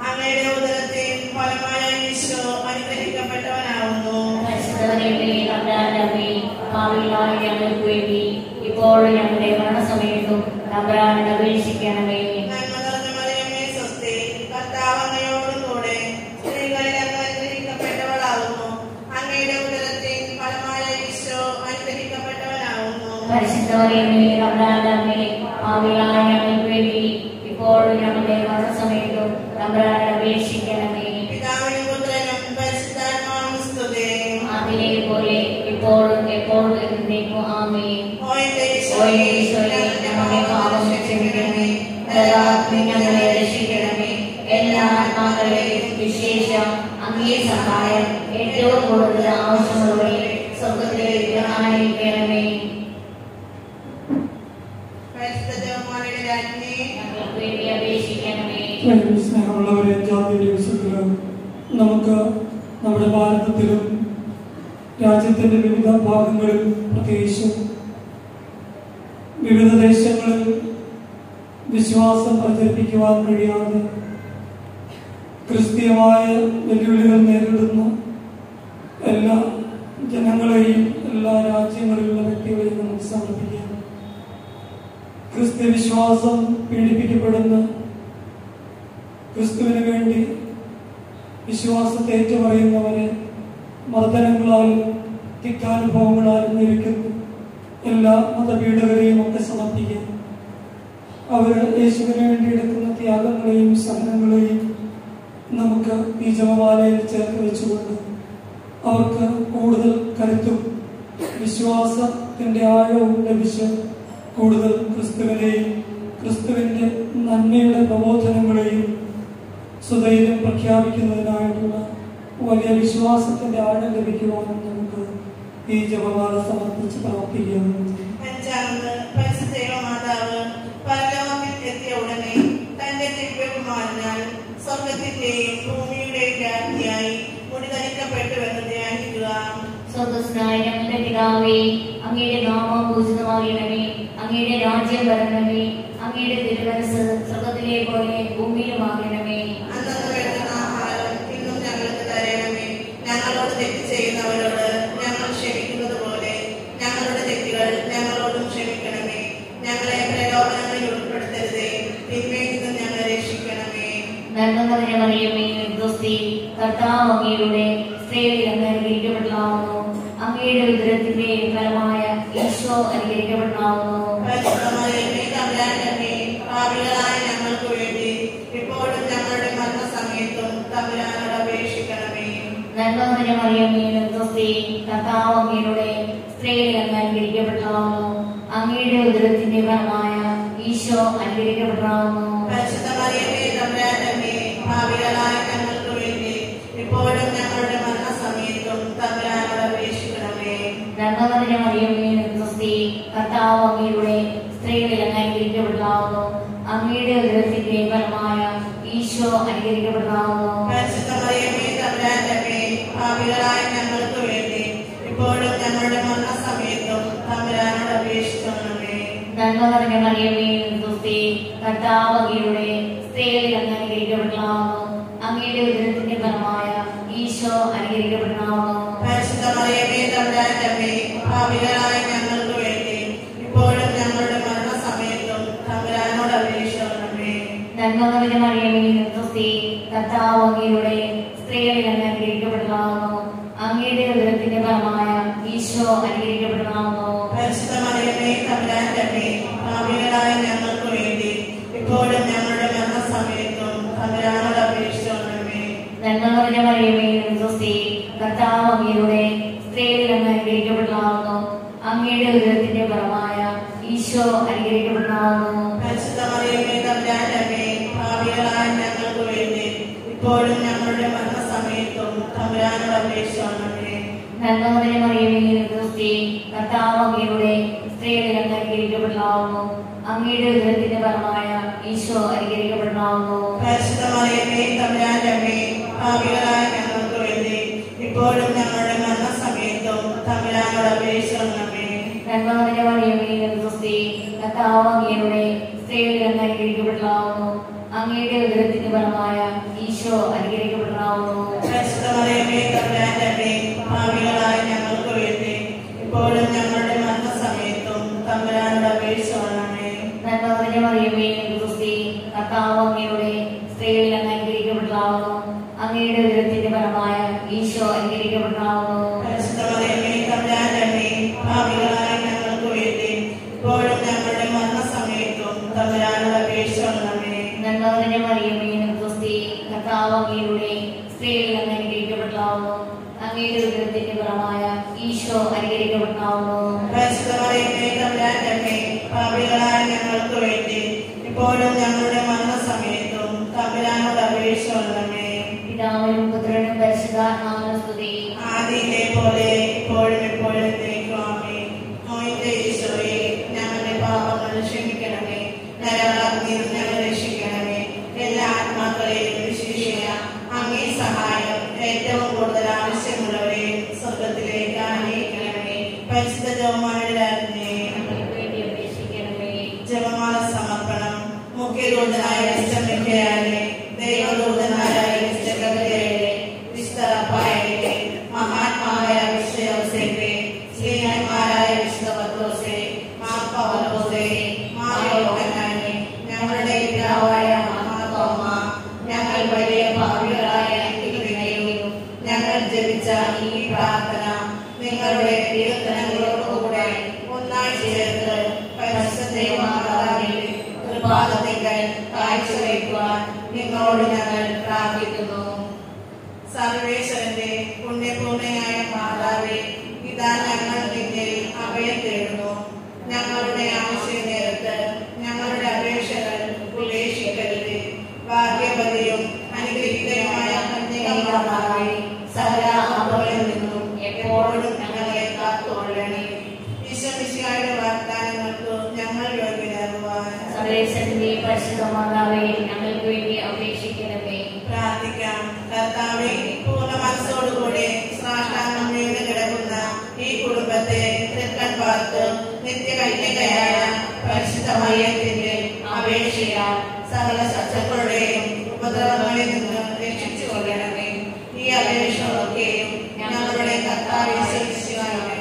അങ്ങയുടെ ഉദരത്തിൻ ഫലമായ ഈശോ അനുഗ്രഹിക്കപ്പെട്ടവനാവുന്നു. പരിശുദ്ധ മറിയമേ തമ്പുരാന്റെ അമ്മേ, പാപികളായ ഞങ്ങൾക്ക് വേണ്ടി ഇപ്പോഴും ഞങ്ങളുടെ മരണസമയത്തും തമ്പുരാനോട് അപേക്ഷിക്കണമേ. നന്മ നിറഞ്ഞ മറിയമേ സ്വസ്തി, കർത്താവ് അങ്ങയോടുകൂടെ സ്ത്രീകളിൽ അങ്ങ് അനുഗ്രഹിക്കപ്പെട്ടവളാകുന്നു. അങ്ങയുടെ ഉദരത്തിൻ ഫലമായ ഈശോ അനുഗ്രഹിക്കപ്പെട്ടവനാകുന്നു. പരിശുദ്ധ മറിയമേ തമ്പുരാന്റെ അമ്മേ, പാപികളായ ഞങ്ങൾക്ക് വേണ്ടി ഇപ്പോഴും ഞങ്ങളുടെ മരണസമയത്തും തമ്പുരാനോട് അപേക്ഷിക്കണമേ. പിതാവിനും പുത്രനും പരിശുദ്ധാത്മാവിനും സ്തുതി. അതിലെ പോലെ ഇപ്പോഴും എപ്പോഴും എന്നേക്കും ആമേൻ. ഓ എന്റെ ഓയേ ഈശോയെ, ഞങ്ങളുടെ പാപം ക്ഷമിക്കണമേ. നരകാഗ്നി ഞങ്ങളെ രക്ഷിക്കണമേ. എല്ലാ ആത്മാക്കളെയും വിശേഷം അങ്ങേ സഹായം ഏറ്റവും കൂടുതൽ ആവശ്യമുള്ളവരെ സ്വർഗ്ഗത്തിലേക്ക് ആനയിക്കണമേ. പരിശുദ്ധ ജപമാലയുടെ രാജ്ഞി, ഞങ്ങൾക്ക് വേണ്ടി അപേക്ഷിക്കണമേ. സ്നേഹമുള്ളവരെ, ജാതി ദിവസത്തിലും നമുക്ക് നമ്മുടെ ഭാരതത്തിലും രാജ്യത്തിന്റെ വിവിധ ഭാഗങ്ങളിൽ, പ്രത്യേകിച്ച് വിവിധ ദേശങ്ങളിൽ വിശ്വാസം പ്രചരിപ്പിക്കുവാൻ കഴിയാതെ ക്രിസ്തീയമായ വെല്ലുവിളികൾ നേരിടുന്ന എല്ലാ ജനങ്ങളെയും എല്ലാ രാജ്യങ്ങളിലുള്ള വ്യക്തികളെയും നമുക്ക് സമർപ്പിക്കാം. ക്രിസ്ത്യ വിശ്വാസം പീഡിപ്പിക്കപ്പെടുന്ന, ക്രിസ്തുവിന് വേണ്ടി വിശ്വാസത്തെ ഏറ്റുപറയുന്നവരെ മർദ്ദനങ്ങളാലും തിക്താനുഭവങ്ങളാലും നേരിടുന്ന എല്ലാ മതപീഡകരെയും ഒക്കെ സമർപ്പിക്കാം. അവർ യേശുവിന് വേണ്ടി എടുക്കുന്ന ത്യാഗങ്ങളെയും സഹനങ്ങളെയും നമുക്ക് ഈ ജപമാലയിൽ ചേർത്ത് വെച്ചുകൊണ്ട് അവർക്ക് കൂടുതൽ കരുത്തും വിശ്വാസത്തിന്റെ ആഴവും ലഭിച്ച് കൂടുതൽ ക്രിസ്തുവിനെയും ക്രിസ്തുവിന്റെ നന്മയുടെ പ്രബോധനങ്ങളെയും സുധൈര്യം പ്രഖ്യാപിക്കുന്നതിനായിട്ടുള്ള വലിയ വിശ്വാസത്തിന്റെ ആഴം ലഭിക്കുവാനും നമുക്ക് ഈ ജപമാല സമർപ്പിച്ച് പ്രാർത്ഥിക്കാം. അഞ്ചാമത്, പരിശുദ്ധ മാതാവ് പരലോകത്തിൽ എത്തിയ ഉടനെ തന്റെ ദിവ്യകുമാരനാൽ സ്വർഗത്തിന്റെയും ഭൂമിയുടെയും രാജ്ഞിയായി മുടിധരിക്കപ്പെട്ടുവെന്ന് ധ്യാനിക്കുക. സ്വർഗ്ഗസ്ഥനായ ഞങ്ങളുടെ പിതാവേ, അങ്ങയുടെ നാമം പൂജിതമാകണമേ. അങ്ങയുടെ രാജ്യം വരണമേ. അങ്ങയുടെ തിരുമനസ്സ് സ്വർഗ്ഗത്തിലെ പോലെ ഭൂമിയിലുമാകണമേ. അന്നന്ന് വേണ്ടുന്ന ആഹാരം ഇന്നും ഞങ്ങൾക്ക് തരണമേ. ഞങ്ങളോട് തെറ്റ് ചെയ്യുന്നവരോട് ഞങ്ങൾ ക്ഷമിക്കുന്നത് പോലെ ഞങ്ങളുടെ തെറ്റുകൾ ഞങ്ങളോടും ക്ഷമിക്കണമേ. ഞങ്ങളെ പ്രലോഭനങ്ങളിൽ ഉൾപ്പെടുത്തരുതേ, തിന്മയിൽ നിന്നും ഞങ്ങളെ രക്ഷിക്കണമേ. നന്മ നിറഞ്ഞ മറിയമേ സ്വസ്തി, കർത്താവ് അങ്ങയുടെ സ്ത്രീകളിൽ അങ്ങ് അനുഗ്രഹിക്കപ്പെട്ടതാവുന്നു. അങ്ങയുടെ ഉദരത്തിന്റെ ഫലമായ ഈശോ അനുഗ്രഹിക്കപ്പെട്ടതാവുന്നു. പരിശുദ്ധ മറിയമേ തമ്പുരാന്റെ അമ്മേ, പാപികളായ ഞങ്ങൾക്ക് വേണ്ടി ഇപ്പോഴും ഞങ്ങളുടെ മരണസമയത്തും തമ്പുരാനോട് അപേക്ഷിക്കണമേ. നന്മ നിറഞ്ഞ മറിയമേ സ്വസ്തി, കർത്താവ് അങ്ങയുടെ സ്ത്രീകളിൽ അങ്ങ് അനുഗ്രഹിക്കപ്പെട്ടതാവുന്നു. അങ്ങയുടെ ഉദരത്തിന്റെ ഫലമായ ഈശോ അനുഗ്രഹിക്കപ്പെട്ടതാവുന്നു. പരിശുദ്ധ മറിയമേ തമ്പുരാന്റെ അമ്മേ, പാപികളായ ഞങ്ങൾക്ക് വേണ്ടി ഇപ്പോഴും ഞങ്ങളുടെ മരണസമയത്തും തമ്പുരാനോട് അപേക്ഷിക്കണമേ. നന്മ നിറഞ്ഞ മറിയമേ സ്വസ്തി, കർത്താവ് അങ്ങയുടെ സ്ത്രീകളിൽ അങ്ങ് അനുഗ്രഹിക്കപ്പെട്ടതാവുന്നു. അങ്ങയുടെ ഉദരത്തിന്റെ ഫലമായ ഈശോ അനുഗ്രഹിക്കപ്പെട്ടതാവുന്നു. പരിശുദ്ധ മറിയമേ തമ്പുരാന്റെ അമ്മേ, പാപികളായ ഞങ്ങൾക്ക് വേണ്ടി ഇപ്പോഴും ഞങ്ങളുടെ മരണസമയത്തും തമ്പുരാനോട് അപേക്ഷിക്കണമേ. നന്മ നിറഞ്ഞ മറിയമേ സ്വസ്തി, കർത്താവ് അങ്ങയുടെ സ്ത്രീകളിൽ അങ്ങ് അനുഗ്രഹിക്കപ്പെട്ടതാവുന്നു. അങ്ങയുടെ ഉദരത്തിന്റെ ഫലമായ ഈശോ അനുഗ്രഹിക്കപ്പെട്ടതാവുന്നു. പരിശുദ്ധ മറിയമേ തമ്പുരാന്റെ അമ്മേ, പാപികളായ ഞങ്ങൾക്ക് വേണ്ടി ഇപ്പോഴും ഞങ്ങളുടെ മരണസമയത്തും തമ്പുരാനോട് അപേക്ഷിക്കണമേ. നന്മ നിറഞ്ഞ മറിയമേ സ്വസ്തി, കർത്താവ് അങ്ങയുടെ സ്ത്രീകളിൽ അങ്ങ് അനുഗ്രഹിക്കപ്പെട്ടതാവുന്നു. അങ്ങയുടെ ഉദരത്തിന്റെ ഫലമായ ഈശോ അനുഗ്രഹിക്കപ്പെട്ടതാവുന്നു. പരിശുദ്ധ മറിയമേ തമ്പുരാന്റെ അമ്മേ, പാപികളായ ഞങ്ങൾക്ക് വേണ്ടി ഇപ്പോഴും ഞങ്ങളുടെ മരണസമയത്തും തമ്പുരാനോട് അപേക്ഷിക്കണമേ. നന്മ നിറഞ്ഞ മറിയമേ സ്വസ്തി, കർത്താവ് അങ്ങയുടെ സ്ത്രീകളിൽ അങ്ങ് അനുഗ്രഹിക്കപ്പെട്ടതാവുന്നു. അങ്ങയുടെ ഉദരത്തിന്റെ ഫലമായ ഈശോ അനുഗ്രഹിക്കപ്പെട്ടതാവുന്നു. പരിശുദ്ധ മറിയമേ തമ്പുരാന്റെ അമ്മേ, പാപികളായ ഞങ്ങൾക്ക് വേണ്ടി ഇപ്പോഴും ഞങ്ങളുടെ മരണസമയത്തും തമ്പുരാനോട് അപേക്ഷിക്കണമേ. നന്മ നിറഞ്ഞ മറിയമേ സ്വസ്തി, കർത്താവ് അങ്ങയുടെ സ്ത്രീകളിൽ അങ്ങ് അനുഗ്രഹിക്കപ്പെട്ടതാവുന്നു. അങ്ങയുടെ ഉദരത്തിന്റെ ഫലമായ ഈശോ അനുഗ്രഹിക്കപ്പെട്ടതാവുന്നു. പരിശുദ്ധ മറിയമേ തമ്പുരാന്റെ അമ്മേ, പാപികളായ ഞങ്ങൾക്ക് വേണ്ടി ഇപ്പോഴും ഞങ്ങളുടെ മരണസമയത്തും തമ്പുരാനോട് അപേക്ഷിക്കണമേ. നന്മ നിറഞ്ഞ മറിയമേ സ്വസ്തി, കർത്താവ് അങ്ങയുടെ സ്ത്രീകളിൽ അങ്ങ് അനുഗ്രഹിക്കപ്പെട്ടതാവുന്നു. അങ്ങയുടെ ഉദരത്തിന്റെ ഫലമായ ഈശോ അനുഗ്രഹിക്കപ്പെട്ടതാവുന്നു. പരിശുദ്ധ മറിയമേ തമ്പുരാന്റെ അമ്മേ, പാപികളായ ഞങ്ങൾക്ക് വേണ്ടി ഇപ്പോഴും ഞങ്ങളുടെ മരണസമയത്തും തമ്പുരാനോട് അപേക്ഷിച്ചോളണമേ. നന്മ നിറഞ്ഞ മറിയമേ, ക്രിസ്തി കർത്താവ് അങ്ങയുടെ സ്ത്രീകളിൽ അങ്ങ് അനുഗ്രഹിക്കപ്പെട്ടതാവുന്നു. അങ്ങയുടെ ഉദരത്തിന്റെ ഫലമായ ഈശോ അനുഗ്രഹിക്കപ്പെട്ടതാവുന്നു. പരിശുദ്ധ മറിയമേ, തമ്പുരാന്റെ അമ്മേ, പാപികളായ ഞങ്ങൾക്ക് വേണ്ടി ഇപ്പോഴും ഞങ്ങളുടെ മരണസമയത്തും തമ്പുരാനോട് അപേക്ഷിച്ചോളണമേ. നന്മ നിറഞ്ഞ മറിയമേ, ക്രിസ്തി കർത്താവ് അങ്ങയുടെ സ്ത്രീകളിൽ അങ്ങ് അനുഗ്രഹിക്കപ്പെട്ടതാവുന്നു. അങ്ങയുടെ ഉദരത്തിന്റെ ഫലമായ ഈശോ അനുഗ്രഹിക്കപ്പെട്ടതാവുന്നു. പരിശുദ്ധ മറിയമേ, തമ്പുരാന്റെ അമ്മേ, പാപികളായ ഞങ്ങൾക്ക് വേണ്ടി ഇപ്പോഴും ഞങ്ങളുടെ മരണസമയത്തും തമ്പുരാനോട് അപേക്ഷിച്ചോളണമേ. പിതാവിനും പുത്രനും പരിശുദ്ധാത്മാവിനും സ്തുതി. ആദിയിലെ പോലെ ഇപ്പോഴും എപ്പോഴും എന്നേക്കും ആമേൻ. നോയിന്റെ ഈശോയെ, ഞങ്ങളുടെ പാപങ്ങൾ ക്ഷമിക്കണമേ. നരകാഗ്നിയിൽ ഞങ്ങളെ രക്ഷിക്കണമേ. എല്ലാ ആത്മാക്കളെയും വിശേഷിയ അങ്ങേ സഹായം ഏറ്റവും കൂടുതൽ ആവശ്യമുള്ളവരെയും സ്വർഗത്തിലേക്ക് ആനയിക്കണമേ. പരിശുദ്ധ ജപമാലയുടെ രാജ്ഞിയെ ജപമാല സമർപ്പണം. മുഖ്യദൂതനായ മിഖയാലേ, ദൈവദൂതനായ ഗബ്രിയേലേ, വിശുദ്ധ റഫായേലേ, മഹാത്മാവായ വിശുദ്ധ യോസേപ്പേ, ശ്രീഹന്മാരായ വിശുദ്ധ പത്രോസേ, മാർ പൗലോസേ, മാർ യോഹന്നാനേ, ഞങ്ങളുടെ പിതാവായ മാർത്തോമ, ഞങ്ങൾ വലിയ പാപികളായ ഇവരെയും ഞങ്ങൾ ജപിച്ച ഈ പ്രാർത്ഥന നിങ്ങളുടെ കീർത്തനങ്ങളോടുകൂടെ ഒന്നായി ചേർത്ത് പരിശുദ്ധ ദൈവമാതാവിൽ കൃപാദത്തിങ്കൽ കാഴ്ചവെക്കുവാൻ നിങ്ങളോട് ഞങ്ങൾ പ്രാർത്ഥിക്കുന്നു. സർവേശ്വരന്റെ പുണ്യപൂർണയായ മാതാവേ, ഇതാ ഞങ്ങൾ നിന്നിൽ അഭയം തേടുന്നു. ഞങ്ങളുടെ ആവശ്യ നേരത്ത് ഞങ്ങളുടെ അപേക്ഷകൾ ഉപേക്ഷിക്കരുത്. ഭാഗ്യവതിയും അനുഗ്രഹീതയുമായ കന്യകമാതാവേ, സകല അപകടങ്ങളിൽ നിന്നും എപ്പോഴും ഞങ്ങളെ കാത്തുകൊള്ളണേ. ഈശോമിശിഹായുടെ വാഗ്ദാനങ്ങൾക്ക് ഞങ്ങൾ യോഗ്യരാകുവാൻ സർവേശ്വരന്റെ പരിശുദ്ധ മാതാവേ, ഞങ്ങൾക്ക് വേണ്ടി അപേക്ഷിക്കണമേ. പ്രാർത്ഥിക്കാം. കർത്താവേ, പൂർണ്ണ മനസ്സോടുകൂടി സാഷ്ടാംഗം വീണ് കിടക്കുന്ന ഈ കുടുംബത്തെ തൃക്കൺ പാർത്ത് നിത്യകന്യകയായ പരിശുദ്ധ മറിയത്തിന്റെ അപേക്ഷയാൽ സകല ശത്രുക്കളുടെയും ഉപദ്രവങ്ങളിൽ നിന്ന് രക്ഷിച്ചു കൊള്ളണമേ. ഈ അപേക്ഷകളൊക്കെയും ഞങ്ങളുടെ കർത്താവേ ഈശോമിശിഹായുടെ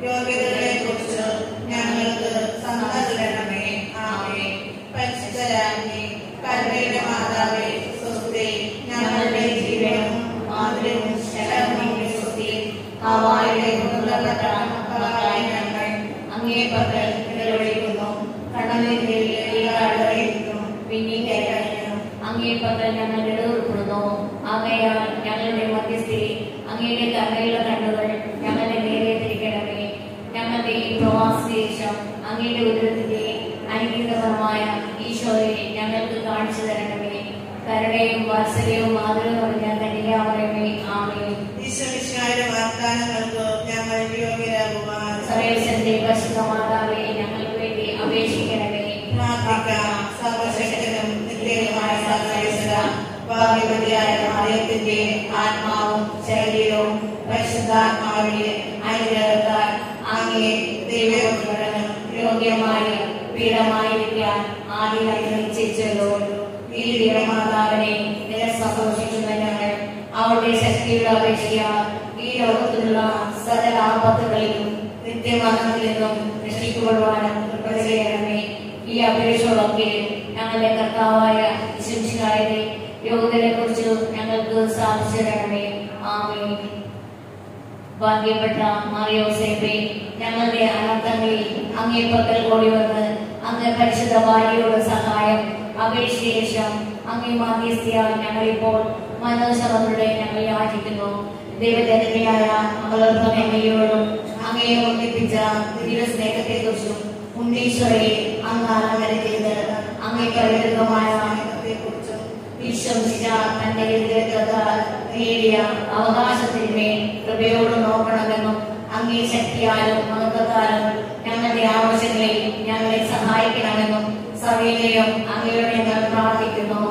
യോഗ്യതകളെ കുറിച്ച് ഞങ്ങൾക്ക് സമ്മതരണമേ. ആമേൻ. പരിശുദ്ധ രാജ്ഞി, കരുണയുടെ മാതാവേ, സ്വസ്തി. ഞങ്ങളുടെ ജീവനും മാതൃവും ശരണവും സ്വസ്തി. ഹവ്വായുടെ പുത്രപ്പെട്ട മക്കളായ ഞങ്ങൾ അങ്ങേ പക്കൽ നിലവിളിക്കുന്നു. കടലിന്റെ നിന്നും പിന്നീടേക്കും അങ്ങേ പക്കൽ ഞങ്ങൾ ഇടപെടുന്നു. ആകയാൽ ഞങ്ങളുടെ മധ്യസ്ഥിതി അങ്ങയുടെ കരുണയുള്ള കണ്ണുകൾ ഞങ്ങളുടെ നേരെ തിരിക്കണമേ. ഞങ്ങളുടെ ഈ പ്രവാസദേശം അങ്ങയുടെ ഉദരത്തിന്റെ അനുഗ്രഹമായ ഈശോയെ ഞങ്ങൾക്ക് കാണിച്ചു തരണമേ. കരുണയും വാത്സല്യവും ആദരവും നിറഞ്ഞ കന്യകാമറിയമേ, ആമേൻ. ഈശോമിശിഹായുടെ വാഗ്ദാനങ്ങൾക്ക് ഞങ്ങൾ യോഗ്യരാകുവാൻ സർവേശ്വരന്റെ പരിശുദ്ധ മാതാവേ, ഞങ്ങൾക്ക് വേണ്ടി അപേക്ഷിക്കണമേ. പ്രാർത്ഥിക്കാം. സർവശക്തനും നിത്യനുമായ സർവേശ്വര, ഭാഗ്യവതിയായ മറിയത്തിന്റെ ആത്മാവും ശരീരവും പരിശുദ്ധാത്മാവിന്റെ അനുഗ്രഹത്താൽ അങ്ങേ ദൈവപുത്രനും യോഗ്യമായി പീഠമായിരിക്കാൻ ആദ്യമായി നിശ്ചയിച്ചല്ലോ. ഈ ദൈവമാതാവിനെ നിരസന്തോഷിക്കുന്ന ഞങ്ങൾ അവരുടെ ശക്തിയുടെ അപേക്ഷ ഈ ലോകത്തിലുള്ള സകല ആപത്തുകളിലും നിത്യമരണത്തിൽ നിന്നും രക്ഷിക്കപ്പെടുവാനും കൃപചെയ്യണമേ. ഈ അപേക്ഷകളൊക്കെ ഞങ്ങളുടെ കർത്താവായ ഈശോമിശിഹായുടെ യോഗ്യതയെ കുറിച്ച് ഞങ്ങൾക്ക് സാധിച്ചു തരണമേ. ആമേൻ. ഭാഗ്യപ്പെട്ട മറിയോസേപ്പേ, ഞങ്ങളുടെ അനർത്ഥങ്ങളിൽ അങ്ങേ പക്കൽ ഓടി വന്ന് അങ്ങ് പരിശുദ്ധ ഭാര്യയുടെ സഹായം അപേക്ഷിച്ച ശേഷം അങ്ങേ മാധ്യസ്ഥയാൽ ഞങ്ങളിപ്പോൾ മനോശവങ്ങളുടെ ഞങ്ങൾ യാചിക്കുന്നു. ദൈവജനതയായ മകളോടും അങ്ങയെ ഒന്നിപ്പിച്ച ദിവ്യ സ്നേഹത്തെക്കുറിച്ചും ഉണ്ണീശ്വരയെ അങ്ങ് ആരാധന ചെയ്ത് അങ്ങേ പരിതൃകമായ സ്നേഹത്തെക്കുറിച്ചും വിശ്വസിച്ച തന്റെ ഹൃദയത്താൽ നേടിയ അവകാശത്തിന്മേൽ കൃപയോട് നോക്കണമെന്നും അങ്ങേ ശക്തിയാലും മഹത്വത്താലും ഞങ്ങളുടെ ആവശ്യങ്ങളിൽ ഞങ്ങളെ സഹായിക്കണമെന്നും സഭയിലെയും അങ്ങയോട് ഞങ്ങൾ പ്രാർത്ഥിക്കുന്നു.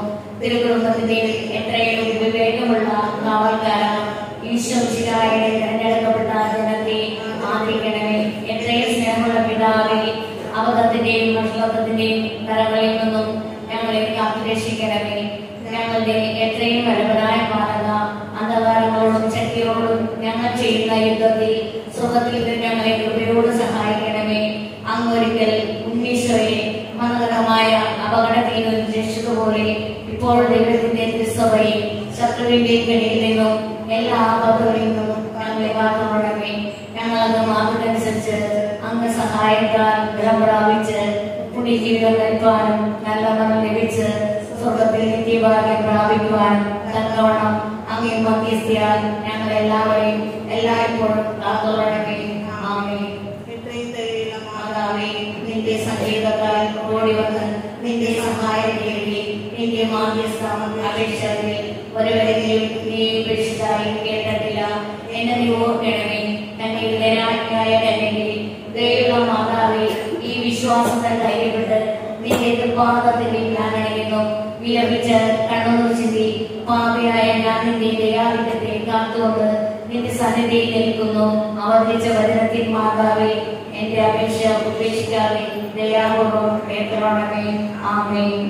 തിരുകുടുംബത്തിന്റെ എത്രയും വിവേകമുള്ള കാവൽക്കാരാണ് ഈശോമിശിഹായുടെ തിരഞ്ഞെടുക്കപ്പെട്ട ജനത്തെ ആദരിക്കണമേ. എത്രയും സ്നേഹമുള്ള പിതാവേ, അബദ്ധത്തിന്റെയും നഷ്ടത്തിന്റെയും കരകളിൽ നിന്നും ഞങ്ങളെ കാത്തുരക്ഷിക്കണമേ. ഞങ്ങളുടെ എത്രയും വരവരായ പാലക അന്ധകാരങ്ങളോടും ശക്തിയോടും ഞങ്ങൾ ചെയ്യുന്ന യുദ്ധത്തിൽ സുഖത്തിൽ ഞങ്ങളെ കൃപയോട് സഹായിക്കണമേ. അങ്ങൊരിക്കൽ ഉണ്ണീശോയെ മരണകരമായ അപകടത്തിൽ നിന്ന് രക്ഷിച്ചതുപോലെ ഇപ്പോൾ ദൈവത്തിന്റെ തിരുസഭയെ ശത്രുവിന്റെ കെണിയിൽ നിന്നും എല്ലാ ആപത്തുകളിൽ നിന്നും ഞങ്ങളെ കാത്തുകൊള്ളണമേ. ഞങ്ങളത് മാർഗമനുസരിച്ച് അങ്ങ് സഹായത്താൽ ബലം പ്രാപിച്ച് പുണ്യജീവിതം നയിക്കുവാനും നല്ല മനം ലഭിച്ച് സ്വർഗത്തിൽ നിത്യഭാഗ്യം പ്രാപിക്കുവാനും തക്കവണ്ണം അങ്ങേ മധ്യസ്ഥയാൽ ഞങ്ങളെല്ലാവരെയും എല്ലായ്പ്പോഴും കാത്തുകൊള്ളണമേ. ആമേൻ. മാതാവേ, നിന്റെ സംഗീതത്താൽ ഓടി വന്ന് നിന്റെ സഹായം തേടി നിന്റെ മാധ്യസ്ഥം അപേക്ഷയിൽ ഒരുവരെയും നീ ഉപേക്ഷിച്ചായി കേട്ടിട്ടില്ല. എന്നെ നീ ഓർക്കണമേ. ഞങ്ങൾ നിരാജ്ഞയായ കന്യകേ, ദൈവ മാതാവേ, ഈ വിശ്വാസത്തിൽ ധൈര്യപ്പെട്ട് നിന്റെ പാദത്തിൽ ഞാൻ അണിയുന്നു. വിലപിച്ച് കണ്ണൂർ ചിന്തി പാപിയായ ഞാൻ നിന്റെ ദയാധിക്യത്തെ കാത്തുകൊണ്ട് നിന്റെ സന്നിധിയിൽ നിൽക്കുന്നു. അവതരിച്ച വചനത്തിൽ മാതാവേ, എന്റെ അപേക്ഷ ഉപേക്ഷിക്കാതെ ദയാപൂർവം കേൾക്കണമേ. ആമേൻ.